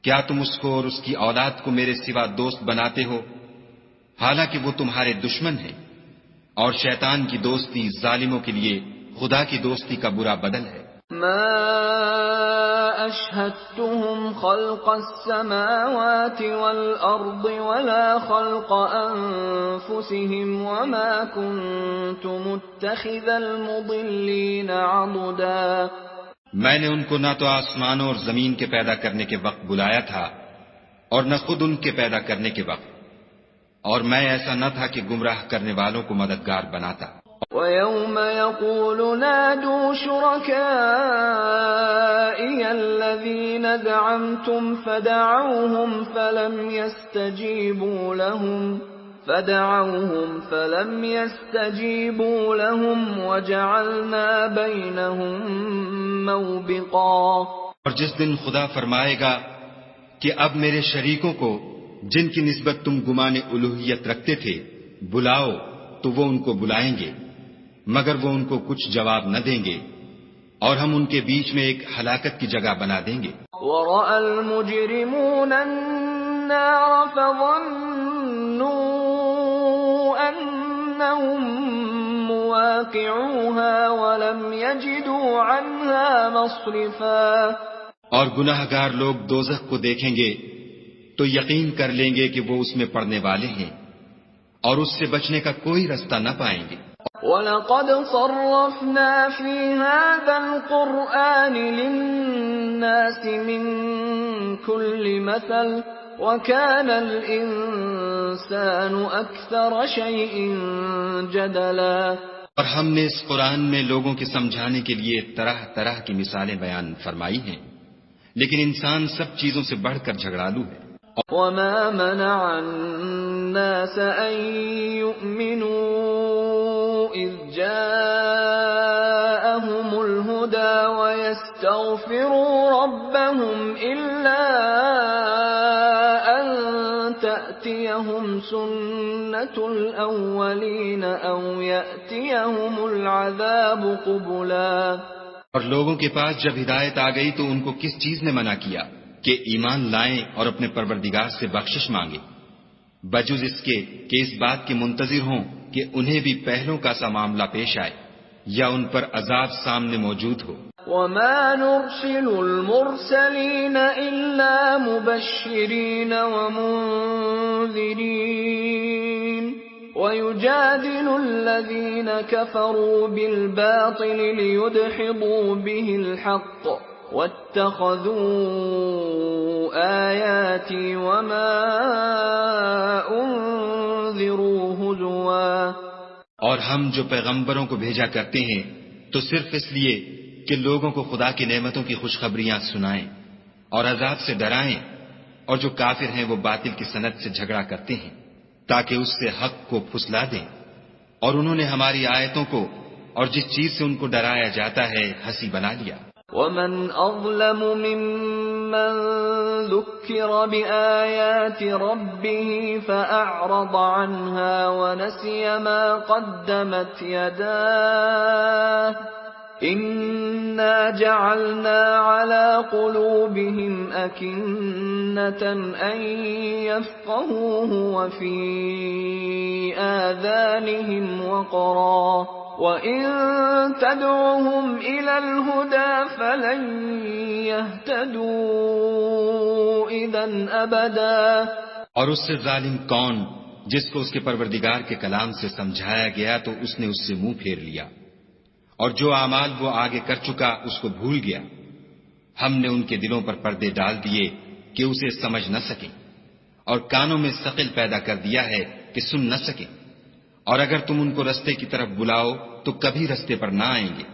کیا تم اس کو اور اس کی اولاد کو میرے سوا دوست بناتے ہو، حالانکہ وہ تمہارے دشمن ہیں، اور شیطان کی دوستی ظالموں کے لیے خدا کی دوستی کا برا بدل ہے۔ ما أشهدتهم خلق السماوات والأرض ولا خلق أنفسهم وما كنت متخذ المضلين عضدا۔ میں نے ان کو نہ تو آسمانوں اور زمین کے پیدا کرنے کے وقت بلایا تھا اور نہ خود ان کے پیدا کرنے کے وقت، اور میں ایسا نہ تھا کہ گمراہ کرنے والوں کو مددگار بناتا۔ وَيَوْمَ يَقُولُ نَادُوا شُرَكَائِيَ الَّذِينَ زَعَمْتُمْ فَدَعَوْهُمْ فَلَمْ يَسْتَجِيبُوا لَهُمْ وَجَعَلْنَا بَيْنَهُمْ مَوْبِقًا۔ اور جس دن خدا فرمائے گا کہ اب میرے شریکوں کو جن کی نسبت تم گمان الوہیت رکھتے تھے بلاؤ، تو وہ ان کو بلائیں گے مگر وہ ان کو کچھ جواب نہ دیں گے، اور ہم ان کے بیچ میں ایک ہلاکت کی جگہ بنا دیں گے۔ وَرَأَى الْمُجْرِمُونَ النَّارَ فَظَنُّوا أَنَّهُمْ مُوَاقِعُوهَا وَلَمْ يَجِدُوا عَنْهَا مَصْرِفًا۔ اور گناہگار لوگ دوزخ کو دیکھیں گے تو یقین کر لیں گے کہ وہ اس میں پڑنے والے ہیں، اور اس سے بچنے کا کوئی رستہ نہ پائیں گے۔ وَلَقَدْ صَرَّفْنَا فِي هَذَا الْقُرْآنِ لِلنَّاسِ مِنْ كُلِّ مَثَلٍ وَكَانَ الْإِنسَانُ أَكْثَرَ شَيْءٍ جَدَلًا۔ اور ہم نے اس قرآن میں لوگوں کے سمجھانے کے لیے طرح طرح کی مثالیں بیان فرمائی ہیں، لیکن انسان سب چیزوں سے بڑھ کر جھگڑالو ہے۔ وما منع الناس أن يؤمنوا إذ جاءهم الهدى ويستغفروا ربهم إلا أن تأتيهم سنة الأولين أو يأتيهم العذاب قبلا۔ اور لوگوں کے پاس جب ہدایت آ گئی تو ان کو کس چیز نے منع کیا کہ ایمان لائیں اور اپنے پروردگار سے بخشش مانگے، بجز اس کے کہ اس بات کے منتظر ہوں کہ انہیں بھی پہلوں کا سا معاملہ پیش آئے یا ان پر عذاب سامنے موجود ہو۔ وما نرسل المرسلين إلا مبشرين ومنذرين ويجادل الذين كفروا بالباطل ليدحضوا به الحق واتخذوا آياتي وما أنذروا هزوا۔ اور ہم جو پیغمبروں کو بھیجا کرتے ہیں تو صرف اس لیے کہ لوگوں کو خدا کی نعمتوں کی خوشخبریاں سنائیں اور عذاب سے ڈرائیں، اور جو کافر ہیں وہ باطل کی سند سے جھگڑا کرتے ہیں تاکہ اس سے حق کو پھسلا دیں، اور انہوں نے ہماری آیتوں کو اور جس چیز سے ان کو ڈرایا جاتا ہے ہنسی بنا لیا۔ ومن أظلم ممن ذكر بآيات ربه فأعرض عنها ونسي ما قدمت يداه إنا جعلنا على قلوبهم أكنة أن يفقهوه وفي آذانهم وقرا وَإِن تَدْعُهُمْ إِلَى الْهُدَى فَلَن يَهْتَدُوا إِذًا أَبَدًا۔ اور اس سے ظالم کون جس کو اس کے پروردگار کے کلام سے سمجھایا گیا تو اس نے اس سے منہ پھیر لیا، اور جو اعمال وہ آگے کر چکا اس کو بھول گیا۔ ہم نے ان کے دلوں پر پردے ڈال دیے کہ اسے سمجھ نہ سکیں، اور کانوں میں ثقل پیدا کر دیا ہے کہ سن نہ سکیں، اور اگر تم ان کو رستے کی طرف بلاؤ تو کبھی رستے پر نہ آئیں گے۔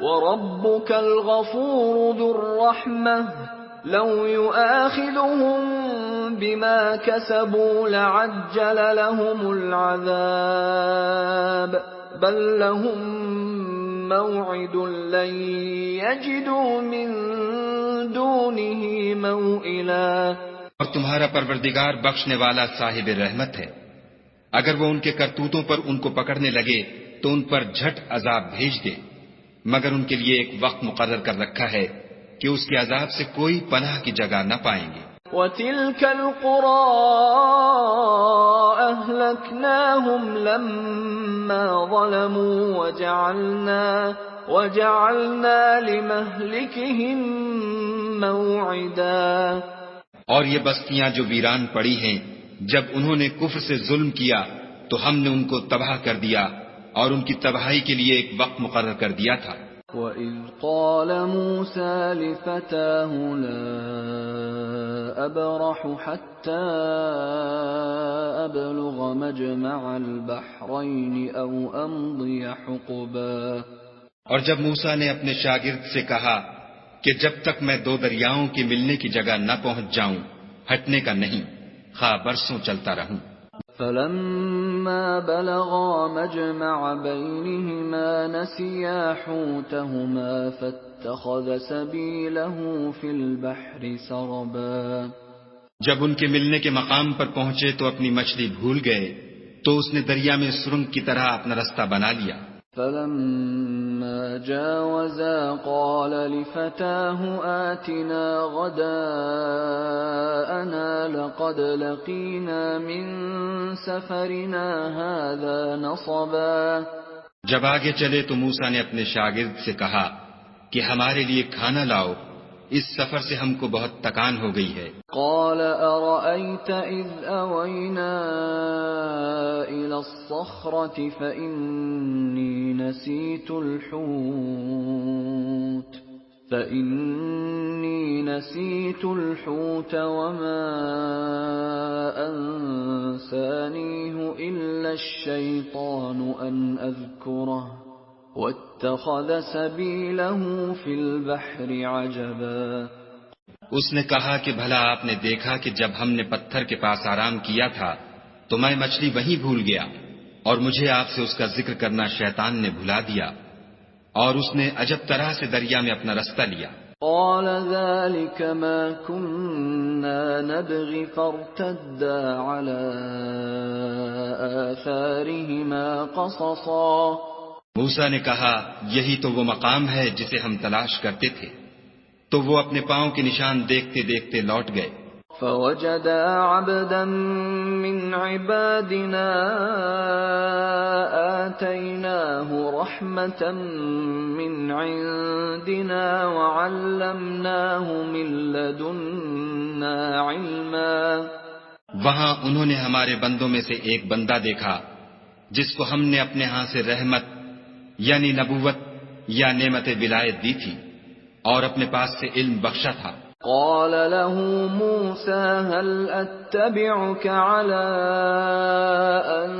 وَرَبُّكَ الْغَفُورُ ذُو الرَّحْمَةِ لَوْ يُؤَاخِذُهُم بِمَا كَسَبُوا لَعَجَّلَ لَهُمُ الْعَذَابَ بَل لَّهُم مَّوْعِدٌ لَّن يَجِدُوا مِن دُونِهِ مَوْئِلًا۔ اور تمہارا پروردگار بخشنے والا صاحب رحمت ہے، اگر وہ ان کے کرتوتوں پر ان کو پکڑنے لگے تو ان پر جھٹ عذاب بھیج دے، مگر ان کے لیے ایک وقت مقرر کر رکھا ہے کہ اس کے عذاب سے کوئی پناہ کی جگہ نہ پائیں گے۔ وَتِلْكَ الْقُرَىٰ أَهْلَكْنَاهُمْ لَمَّا ظَلَمُوا وَجَعَلْنَا لِمَهْلِكِهِم مَّوْعِدًا۔ اور یہ بستیاں جو ویران پڑی ہیں، جب انہوں نے کفر سے ظلم کیا تو ہم نے ان کو تباہ کر دیا اور ان کی تباہی کے لیے ایک وقت مقرر کر دیا تھا۔ وَإِذْ قَالَ مُوسَىٰ لِفَتَاهُ لَا أَبْرَحُ حَتَّىٰ أَبْلُغَ مَجْمَعَ الْبَحْرَيْنِ أَوْ أَمْضِيَ حُقُبًا۔ اور جب موسیٰ نے اپنے شاگرد سے کہا کہ جب تک میں دو دریاؤں کے ملنے کی جگہ نہ پہنچ جاؤں ہٹنے کا نہیں، خواہ برسوں چلتا رہوں۔ فَلَمَّا بَلَغَا مَجْمَعَ بَيْنِهِمَا نَسِيَا حُوتَهُمَا فَاتَّخَذَ سَبِيلَهُ فِي الْبَحْرِ سَرَبًا۔ جب ان کے ملنے کے مقام پر پہنچے تو اپنی مچھلی بھول گئے تو اس نے دریا میں سرنگ کی طرح اپنا رستہ بنا لیا۔ فَلَمَّا جَاوَزَا قَالَ لِفَتَاهُ آتِنَا غَدَاءَنَا لَقَدْ لَقِينَا مِن سَفَرِنَا هَٰذَا نَصَبًا۔ جب آگے چلے تو موسیٰ نے اپنے شاگرد سے کہا کہ ہمارے لیے کھانا لاؤ، اس سفر سے ہم کو بہت تکان ہو گئی ہے۔ قال أرأيت إذ أوينا إلى الصخرة فإني نسيت الحوت وما أنسانيه إلا الشيطان أن أذكره واتخذ سبيله في البحر عجبا. اس نے کہا کہ بھلا آپ نے دیکھا کہ جب ہم نے پتھر کے پاس آرام کیا تھا تو میں مچھلی وہیں بھول گیا اور مجھے آپ سے اس کا ذکر کرنا شیطان نے بھلا دیا اور اس نے عجب طرح سے دریا میں اپنا رستہ لیا. قال ذلك ما كنا نبغي فارتدا على آثارهما قصصا. موسیٰ نے کہا یہی تو وہ مقام ہے جسے ہم تلاش کرتے تھے. تو وہ اپنے پاؤں کے نشان دیکھتے دیکھتے لوٹ گئے. فوجدا عبدا من عبادنا آتيناه رحمة من عندنا وعلمناه من لدنا علما. وہاں انہوں نے ہمارے بندوں میں سے ایک بندہ دیکھا جس کو ہم نے اپنے ہاں سے رحمت یعنی نبوت یا نعمت ولایت دی تھی اور اپنے پاس سے علم بخشا تھا. قال له موسى هل أتبعك على أن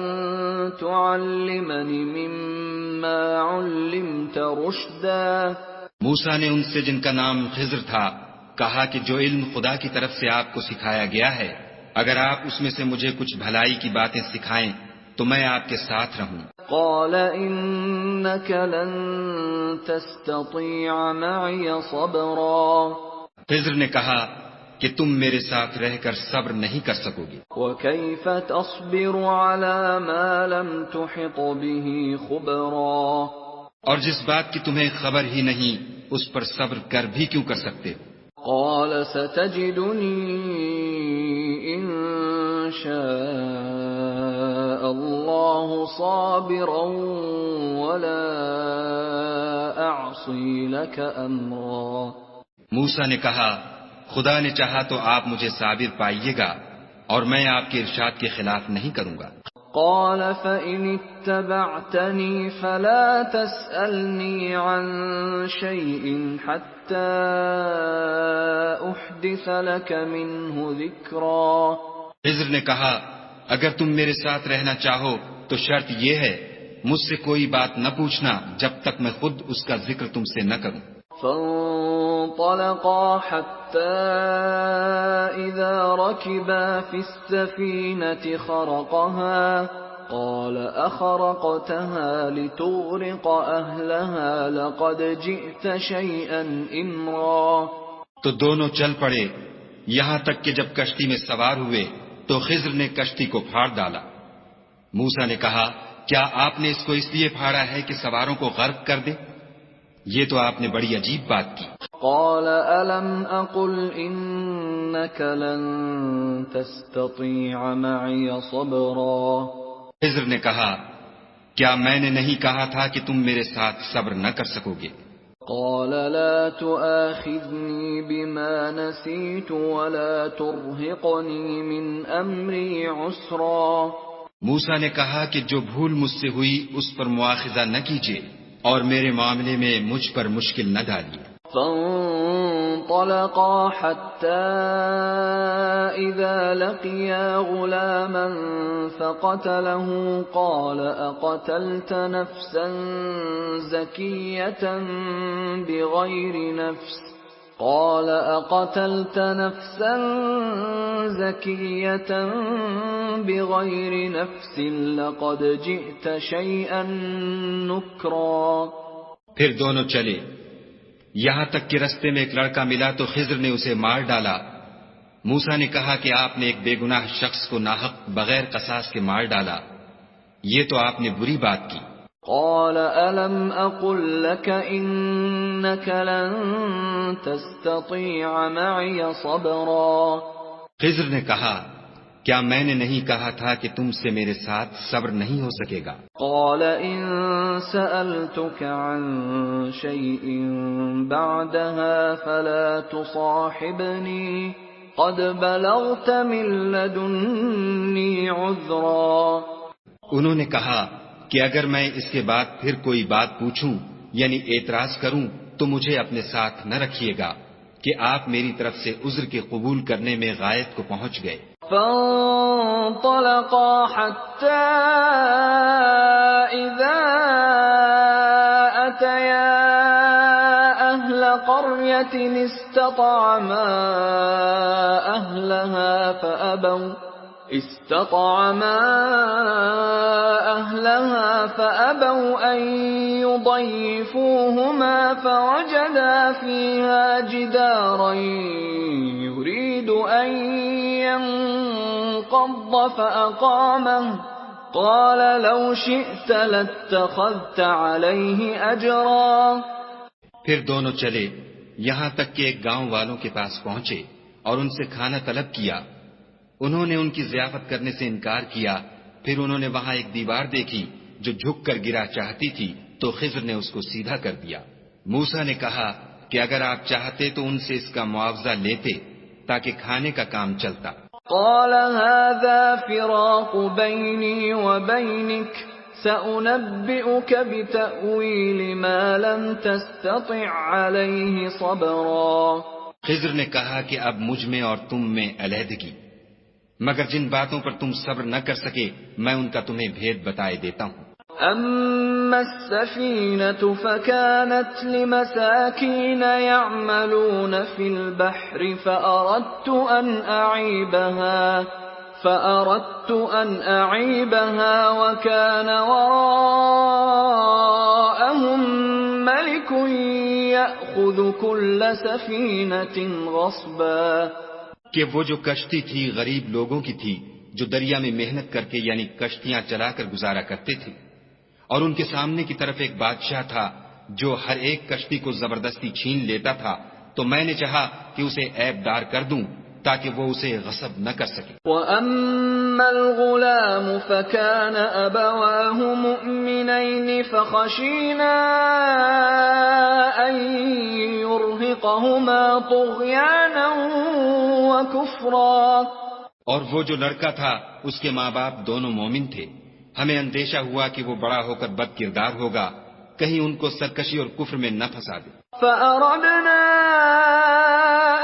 تعلمني مما علمت رشدا. موسیٰ نے ان سے جن کا نام خضر تھا کہا کہ جو علم خدا کی طرف سے آپ کو سکھایا گیا ہے اگر آپ اس میں سے مجھے کچھ بھلائی کی باتیں سکھائیں تو میں آپ کے ساتھ رہوں. قال إنك لن تستطيع معي صبرا. خضر نے کہا کہ تم میرے ساتھ رہ کر صبر نہیں کر سکو گے. وكيف تصبر على ما لم تحط به خبرا. اور جس بات کی تمہیں خبر ہی نہیں اس پر صبر کر بھی کیوں کر سکتے ہو. قال ستجدني إن شاء الله صابرا ولا أعصي لك أمرا. موسیٰ نے کہا خدا نے چاہا تو آپ مجھے صابر پائیے گا اور میں آپ کے ارشاد کے خلاف نہیں کروں گا. قال فإن اتبعتني فلا تسألني عن شيء حتى أحدث لك منه ذكرا. خضر نے کہا اگر تم میرے ساتھ رہنا چاہو تو شرط یہ ہے مجھ سے کوئی بات نہ پوچھنا جب تک میں خود اس کا ذکر تم سے نہ کروں. فانطلقا حتى إذا ركبا في السفينة خرقها قال أخرقتها لتغرق أهلها لقد جئت شيئا إمرا. تو دونوں چل پڑے یہاں تک کہ جب کشتی میں سوار ہوئے تو خضر نے کشتی کو پھاڑ ڈالا. موسیٰ نے کہا کیا آپ نے اس کو اس لیے پھاڑا ہے کہ سواروں کو غرق کر دے؟ یہ تو آپ نے بڑی عجیب بات کی. قال ألم أقل إنك لن تستطيع معي صبرا. خضر نے کہا کیا میں نے نہیں کہا تھا کہ تم میرے ساتھ صبر نہ کر سکو گے؟ قال لا تؤاخذني بما نسيت ولا ترهقني من أمري عسرا. موسیٰ نے کہا کہ جو بھول مجھ سے ہوئی اس پر مواخذہ نہ کیجیے اور میرے معاملے میں مجھ پر مشکل نہ ڈالیے. فانطلقا حتى إذا لقيا غلاما فقتله قال أقتلت نفسا زكية بغير نفس قال أقتلت نفسا زكية بغير نفس لقد جئت شيئا نكرا. پھر دونوں چلے یہاں تک کہ رستے میں ایک لڑکا ملا تو خضر نے اسے مار ڈالا. موسیٰ نے کہا کہ آپ نے ایک بے گناہ شخص کو ناحق بغیر قصاص کے مار ڈالا. یہ تو آپ نے بری بات کی. قال ألم أقل لك إنك لن تستطيع معي صبرا. خضر نے کہا کیا میں نے نہیں کہا تھا کہ تم سے میرے ساتھ صبر نہیں ہو سکے گا؟ قال إن سألتك عن شيء بعدها فلا تصاحبني قد بلغت من لدني عذرا. انہوں نے کہا کہ اگر میں اس کے بعد پھر کوئی بات پوچھوں یعنی اعتراض کروں تو مجھے اپنے ساتھ نہ رکھیے گا کہ آپ میری طرف سے عذر کے قبول کرنے میں غایت کو پہنچ گئے. فانطلقا حتى إذا قرية استطعما أهلها فأبوا أن يضيفوهما فوجدا فيها جدارا يريد أن ينقض فأقامه قال لو شئت لاتخذت عليه أجرا. پھر دونوں چلے یہاں تک کہ ایک گاؤں والوں کے پاس پہنچے اور ان سے کھانا طلب کیا. انہوں نے ان کی ضیافت کرنے سے انکار کیا. پھر انہوں نے وہاں ایک دیوار دیکھی جو جھک کر گرا چاہتی تھی تو خضر نے اس کو سیدھا کر دیا. موسیٰ نے کہا کہ اگر آپ چاہتے تو ان سے اس کا معاوضہ لیتے تاکہ کھانے کا کام چلتا. قال هذا فراق بيني وبينك سأنبئك بتأويل ما لم تستطع عليه صبرا. خضر نے کہا کہ اب مجھ میں اور تم میں علیحدگی، مگر جن باتوں پر تم صبر نہ کر سکے میں ان کا تمہیں بھید بتائے دیتا ہوں. أما السفينة فكانت لمساكين يعملون في البحر فأردت أن أعيبها وكان وراءهم ملك يأخذ كل سفينة غصبا. کہ وہ جو کشتی تھی غریب لوگوں کی تھی جو دریا میں محنت کر کے یعنی کشتیاں چلا کر گزارا کرتے تھے، اور ان کے سامنے کی طرف ایک بادشاہ تھا جو ہر ایک کشتی کو زبردستی چھین لیتا تھا. تو میں نے چاہا کہ اسے عیب دار کر دوں تاکہ وہ اسے غصب نہ کر سکے. وَأَمَّا الْغُلَامُ فَكَانَ أَبَوَاهُ مُؤْمِنَيْنِ فَخَشِينَا أَن يُرْهِقَهُمَا طُغْيَانًا وَكُفْرًا. اور وہ جو لڑکا تھا اس کے ماں باپ دونوں مومن تھے. ہمیں اندیشہ ہوا کہ وہ بڑا ہو کر بد کردار ہوگا، کہیں ان کو سرکشی اور کفر میں نہ پھنسا دے. فَأَرَدْنَا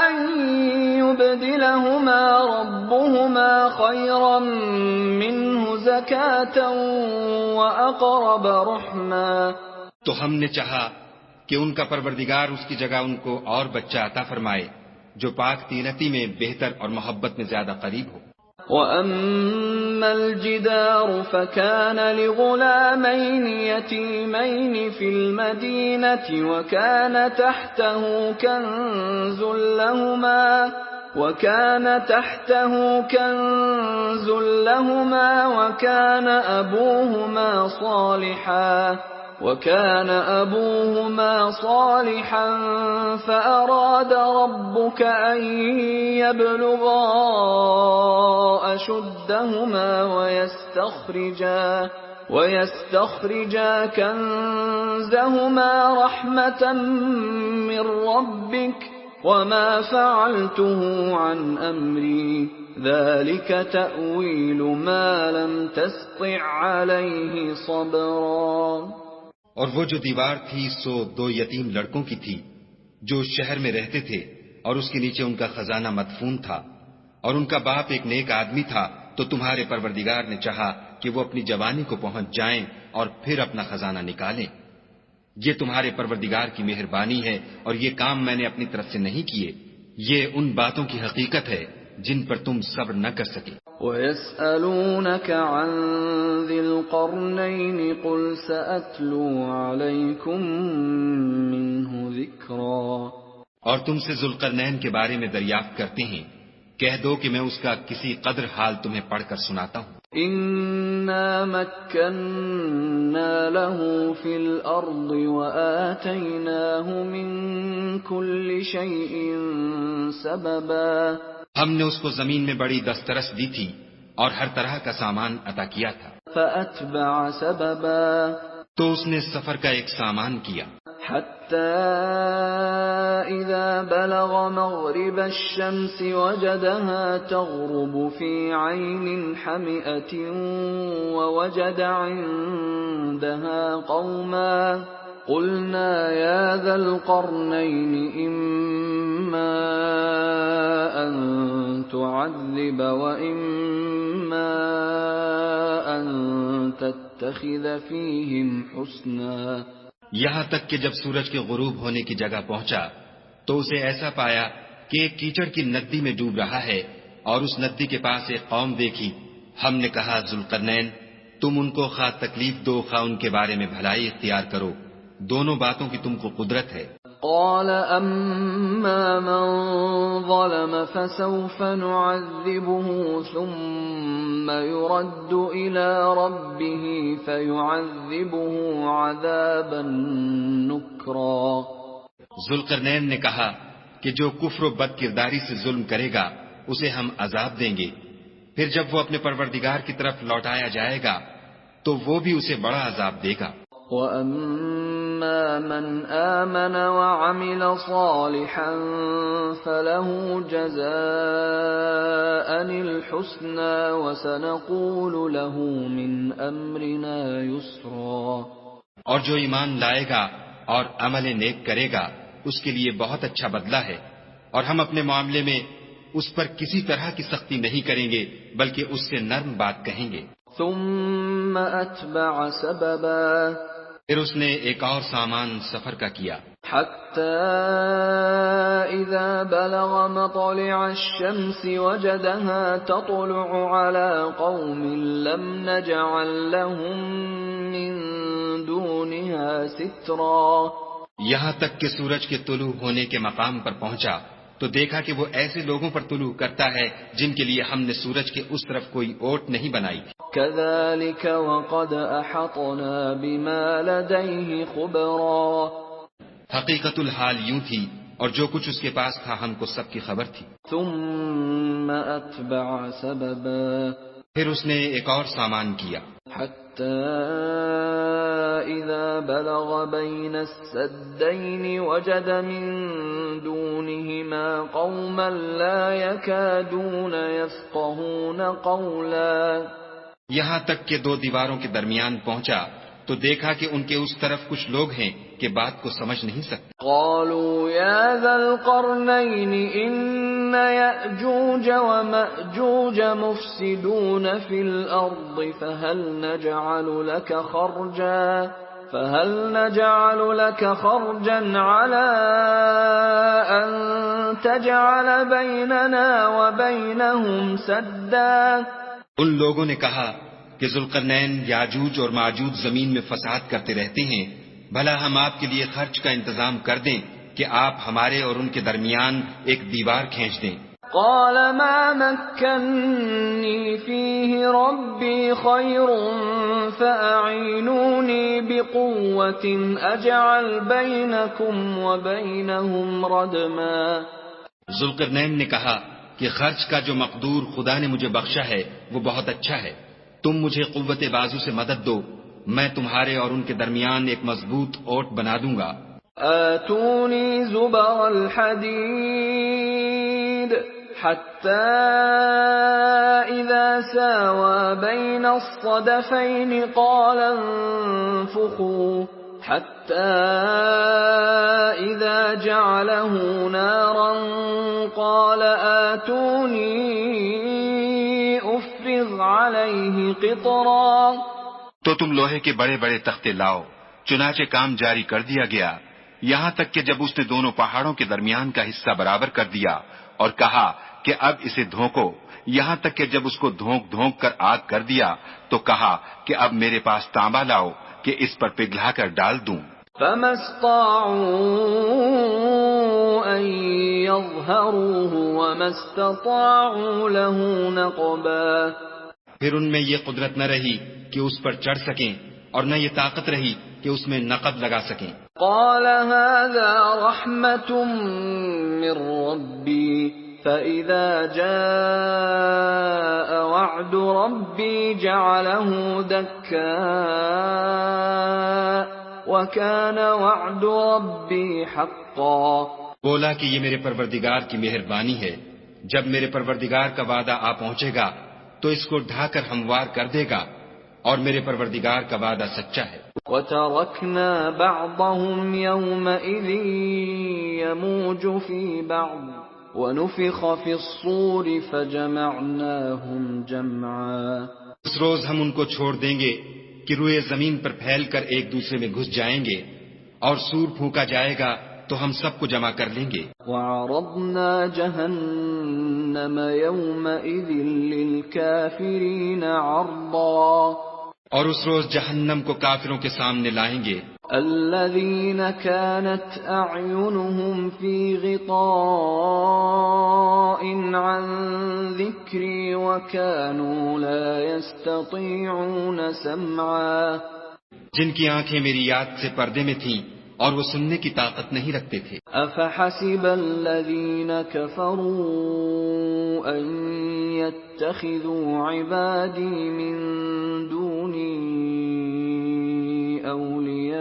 أَن يُبْدِلَهُمَا رَبُّهُمَا خَيْرًا مِّنْهُ زَكَاةً وَأَقْرَبَ رُحْمًا. تو ہم نے چاہا کہ ان کا پروردگار اس کی جگہ ان کو اور بچہ عطا فرمائے جو پاک تینتی میں بہتر اور محبت میں زیادہ قریب ہو. وَأَمَّا الْجِدَارُ فَكَانَ لِغُلَامَيْنِ يَتِيمَيْنِ فِي الْمَدِينَةِ وَكَانَ تَحْتَهُ كَنْزٌ لَهُمَا وَكَانَ أَبُوهُمَا صَالِحًا فَأَرَادَ رَبُّكَ أَن يَبْلُغَا أَشُدَّهُمَا وَيَسْتَخْرِجَا كَنزَهُمَا رَحْمَةً مِّن رَّبِّكَ وَمَا فَعَلْتُهُ عَنْ أَمْرِي ذَلِكَ تَأْوِيلُ مَا لَمْ تَسْطِع عَلَيْهِ صَبْرًا. اور وہ جو دیوار تھی سو دو یتیم لڑکوں کی تھی جو شہر میں رہتے تھے اور اس کے نیچے ان کا خزانہ مدفون تھا، اور ان کا باپ ایک نیک آدمی تھا. تو تمہارے پروردگار نے چاہا کہ وہ اپنی جوانی کو پہنچ جائیں اور پھر اپنا خزانہ نکالیں. یہ تمہارے پروردگار کی مہربانی ہے اور یہ کام میں نے اپنی طرف سے نہیں کیے. یہ ان باتوں کی حقیقت ہے جن پر تم صبر نہ کر سکے. وَيَسْأَلُونَكَ عَنْ ذِي الْقَرْنَيْنِ قُلْ سَأَتْلُو عَلَيْكُمْ مِنْهُ ذِكْرًا. اور تم سے ذوالقرنین کے بارے میں دریافت کرتے ہیں، کہہ دو کہ میں اس کا کسی قدر حال تمہیں پڑھ کر سناتا ہوں. إِنَّا مَكَّنَّا لَهُ فِي الْأَرْضِ وَآتَيْنَاهُ مِنْ كُلِّ شَيْءٍ سَبَبًا. ہم نے اس کو زمین میں بڑی دسترس دی تھی اور ہر طرح کا سامان عطا کیا تھا. فَأَتْبَعَ سَبَبًا. تو اس نے سفر کا ایک سامان کیا حَتَّى إِذَا بَلَغَ مَغْرِبَ الشَّمْسِ وَجَدَهَا تَغْرُبُ فِي عَيْنٍ حَمِئَةٍ وَوَجَدَ عِندَهَا قَوْمًا قُلْنَا يَا ذَا الْقَرْنَيْنِ إِمَّا أَن تُعَذِّبَ وَإِمَّا أَن تَتَّخِذَ فِيهِمْ حُسْنًا. یہاں تک کہ جب سورج کے غروب ہونے کی جگہ پہنچا تو اسے ایسا پایا کہ ایک کیچڑ کی ندی میں ڈوب رہا ہے اور اس ندی کے پاس ایک قوم دیکھی. ہم نے کہا ذوالقرنین تم ان کو خواہ تکلیف دو خواہ ان کے بارے میں بھلائی اختیار کرو، دونوں باتوں کی تم کو قدرت ہے. قال أما من ظلم فسوف نعذبه ثم يرد إلى ربه فيعذبه عذابا نكرا. ذوالقرنین نے کہا کہ جو کفر و بد کرداری سے ظلم کرے گا اسے ہم عذاب دیں گے، پھر جب وہ اپنے پروردگار کی طرف لوٹایا جائے گا تو وہ بھی اسے بڑا عذاب دے گا. وَأَمَّا مَنْ آمَنَ وَعَمِلَ صَالِحًا فَلَهُ جَزَاءً الْحُسْنَى وَسَنَقُولُ لَهُ مِنْ أَمْرِنَا يُسْرًا. اور جو ایمان لائے گا اور عمل نیک کرے گا اس کے لیے بہت اچھا بدلہ ہے، اور ہم اپنے معاملے میں اس پر کسی طرح کی سختی نہیں کریں گے بلکہ اس سے نرم بات کہیں گے. ثم أتبع سببا. پھر اس نے ایک اور سامان سفر کا کیا، حتى إذا بلغ مطلع الشمس وجدها تطلع على قوم لم نجعل لهم من دونها سترا. یہاں تک کہ سورج کے طلوع ہونے کے مقام پر پہنچا تو دیکھا کہ وہ ایسے لوگوں پر طلوع کرتا ہے جن کے لیے ہم نے سورج کے اس طرف کوئی اوٹ نہیں بنائی. كذلك وقد أحطنا بما لديه خبرا. حقیقت الحال یوں تھی اور جو کچھ اس کے پاس تھا ہم کو سب کی خبر تھی. ثم أتبع سببا. پھر اس نے ایک اور سامان کیا، حتى إذا بلغ بين السدين وجد من دونهما قوما لا يكادون يفقهون قولا. یہاں تک کہ دو دیواروں کے درمیان پہنچا تو دیکھا کہ ان کے اس طرف کچھ لوگ ہیں کہ بات کو سمجھ نہیں سکتے. قالوا يا ذا القرنين إن يأجوج ومأجوج مفسدون في الأرض فهل نجعل لك خرجا على أن تجعل بيننا وبينهم سدا. ان لوگوں نے کہا کہ ذوالقرنین یاجوج اور ماجوج زمین میں فساد کرتے رہتے ہیں، بھلا ہم آپ کے لیے خرچ کا انتظام کر دیں کہ آپ ہمارے اور ان کے درمیان ایک دیوار کھینچ دیں. قال ما مكنني فيه ربي خير فأعينوني بقوة أجعل بينكم وبينهم ردما. ذوالقرنین نے کہا کہ خرچ کا جو مقدور خدا نے مجھے بخشا ہے وہ بہت اچھا ہے، تم مجھے قوت بازو سے مدد دو، میں تمہارے اور ان کے درمیان ایک مضبوط اوٹ بنا دوں گا. آتونی زبر الحدید حتى إذا ساوى بين الصدفين قال انفخوا حتى إذا جعله نارا قال آتوني أفرغ عليه قطرا. تو تم لوہے کے بڑے بڑے تختے لاؤ. چنانچہ کام جاری کر دیا گیا یہاں تک کہ جب اس نے دونوں پہاڑوں کے درمیان کا حصہ برابر کر دیا اور کہا کہ اب اسے دھونکو، یہاں تک کہ جب اس کو دھونک دھونک کر آگ کر دیا تو کہا کہ اب میرے پاس تانبا لاؤ کہ اس پر پگھلا کر ڈال دوں. فما استطاعوا أن يظهروه وما استطاعوا له نقبا. پھر ان میں یہ قدرت نہ رہی کہ اس پر چڑھ سکیں اور نہ یہ طاقت رہی کہ اس میں نقب لگا سکیں. قال هذا رحمة من ربي فإذا جاء وعد ربي جعله دكا وكان وعد ربي حقا. بولا کہ یہ میرے پروردگار کی مہربانی ہے، جب میرے پروردگار کا وعدہ آ پہنچے گا تو اس کو ڈھا کر ہموار کر دے گا، اور میرے پروردگار کا وعدہ سچا ہے. وَتَرَكْنَا بَعْضَهُمْ يَوْمَئِذٍ يَمُوجُ فِي بَعْضٍ وَنُفِخَ فِي الصُّورِ فَجَمَعْنَاهُمْ جَمْعًا. اس روز ہم ان کو چھوڑ دیں گے کہ روئے زمین پر پھیل کر ایک دوسرے میں گھس جائیں گے، اور سور پھونکا جائے گا تو ہم سب کو جمع کر لیں گے. وعرضنا جہنم یومئذ للکافرین عرضا، اور اس روز جہنم کو کافروں کے سامنے لائیں گے. الذین كانت اعینهم فی غطاء عن ذکری وكانوا لا يستطيعون سمعا، جن کی آنکھیں میری یاد سے پردے میں تھیں اور وہ سننے کی طاقت نہیں رکھتے تھے. افحسب الذین کفروا ان يتخذوا عبادی من دونی اولیاء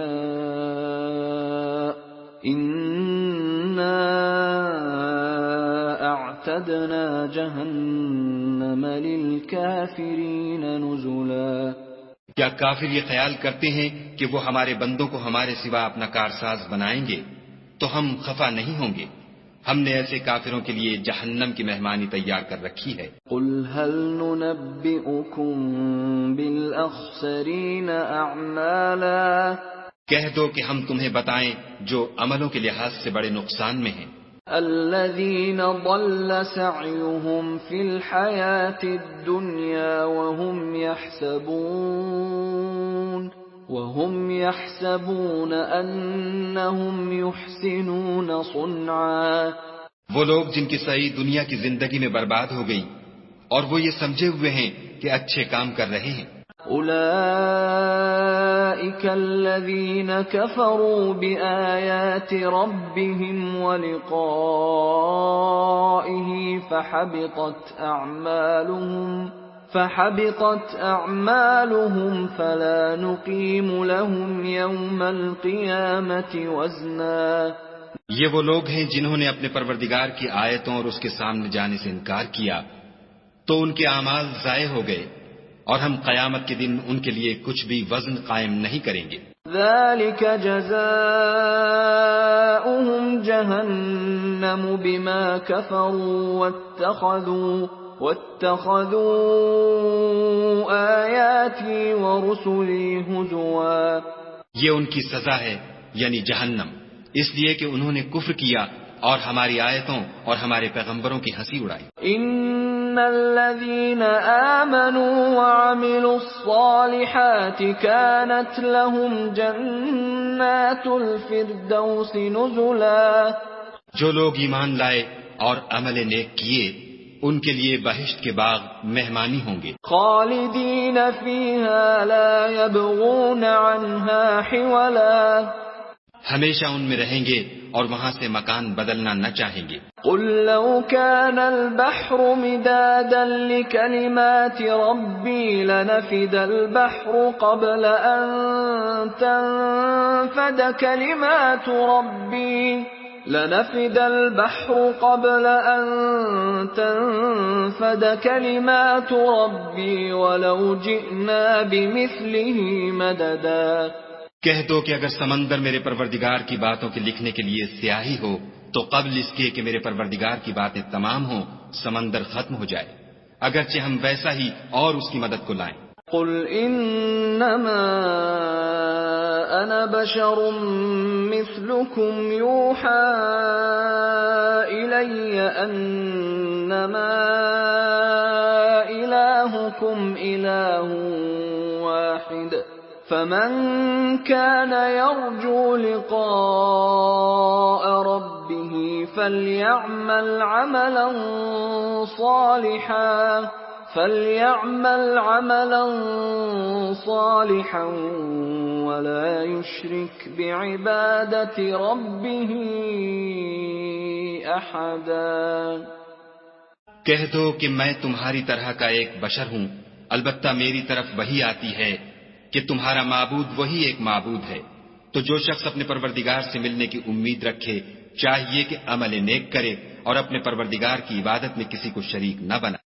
انا اعتدنا جہنم للکافرین نزلا. کیا کافر یہ خیال کرتے ہیں کہ وہ ہمارے بندوں کو ہمارے سوا اپنا کارساز بنائیں گے تو ہم خفا نہیں ہوں گے؟ ہم نے ایسے کافروں کے لیے جہنم کی مہمانی تیار کر رکھی ہے. قل هل ننبئكم بالاخسرین اعمالا، کہہ دو کہ ہم تمہیں بتائیں جو عملوں کے لحاظ سے بڑے نقصان میں ہیں. الذين ضل سعيهم في الحياة الدنيا وهم يحسبون أنهم يحسنون صنعا، وہ لوگ جن کی سعی دنیا کی زندگی میں برباد ہو گئی اور وہ یہ سمجھے ہوئے ہیں کہ اچھے کام کر رہے ہیں. أولئك الذين كفروا بآيات ربهم ولقائه فحبطت أعمالهم فلا نقيم لهم يوم القيامة وزنا. یہ وہ لوگ ہیں جنہوں نے اپنے پروردگار کی آیتوں اور اس کے سامنے جانے سے انکار کیا تو ان کے اعمال ضائع ہو گئے اور ہم قیامت کے دن ان کے لیے کچھ بھی وزن قائم نہیں کریں گے. ذلك جزاؤهم جهنم بما كفروا واتخذوا آياتي ورسلي هزوا. یہ ان کی سزا ہے یعنی جہنم، اس لیے کہ انہوں نے کفر کیا اور ہماری آیتوں اور ہمارے پیغمبروں کی ہنسی اڑائی. ان الذين آمنوا وعملوا الصالحات كانت لهم جنات الفردوس نزلا. جو لوگ ایمان لائے اور عمل نیک کیے ان کے لیے بہشت کے باغ مہمانی ہوں گے. خالدین فیہا لا یبغون عنہا حولا. ہمیشہ ان میں رہیں گے اور وہاں سے مکان بدلنا نہ چاہیں گے. قل لو كان البحر مدادا لكلمات ربي لنفد البحر قبل أن تنفد كلمات ربي ولو جئنا بمثله مددا. کہہ دو کہ اگر سمندر میرے پروردگار کی باتوں کے لکھنے کے لیے سیاہی ہو تو قبل اس کے کہ میرے پروردگار کی باتیں تمام ہوں سمندر ختم ہو جائے، اگرچہ ہم ویسا ہی اور اس کی مدد کو لائیں. قل انما انا بشر مثلكم يوحى الي انما الهكم اله واحد فمن كان يرجو لقاء ربه فليعمل عملا صالحا ولا يشرك بعبادة ربه أحدا. کہہ دو کہ میں تمہاری طرح کا ایک بشر ہوں، البتہ میری طرف وہی آتی ہے کہ تمہارا معبود وہی ایک معبود ہے. تو جو شخص اپنے پروردگار سے ملنے کی امید رکھے چاہیے کہ عمل نیک کرے اور اپنے پروردگار کی عبادت میں کسی کو شریک نہ بنائے.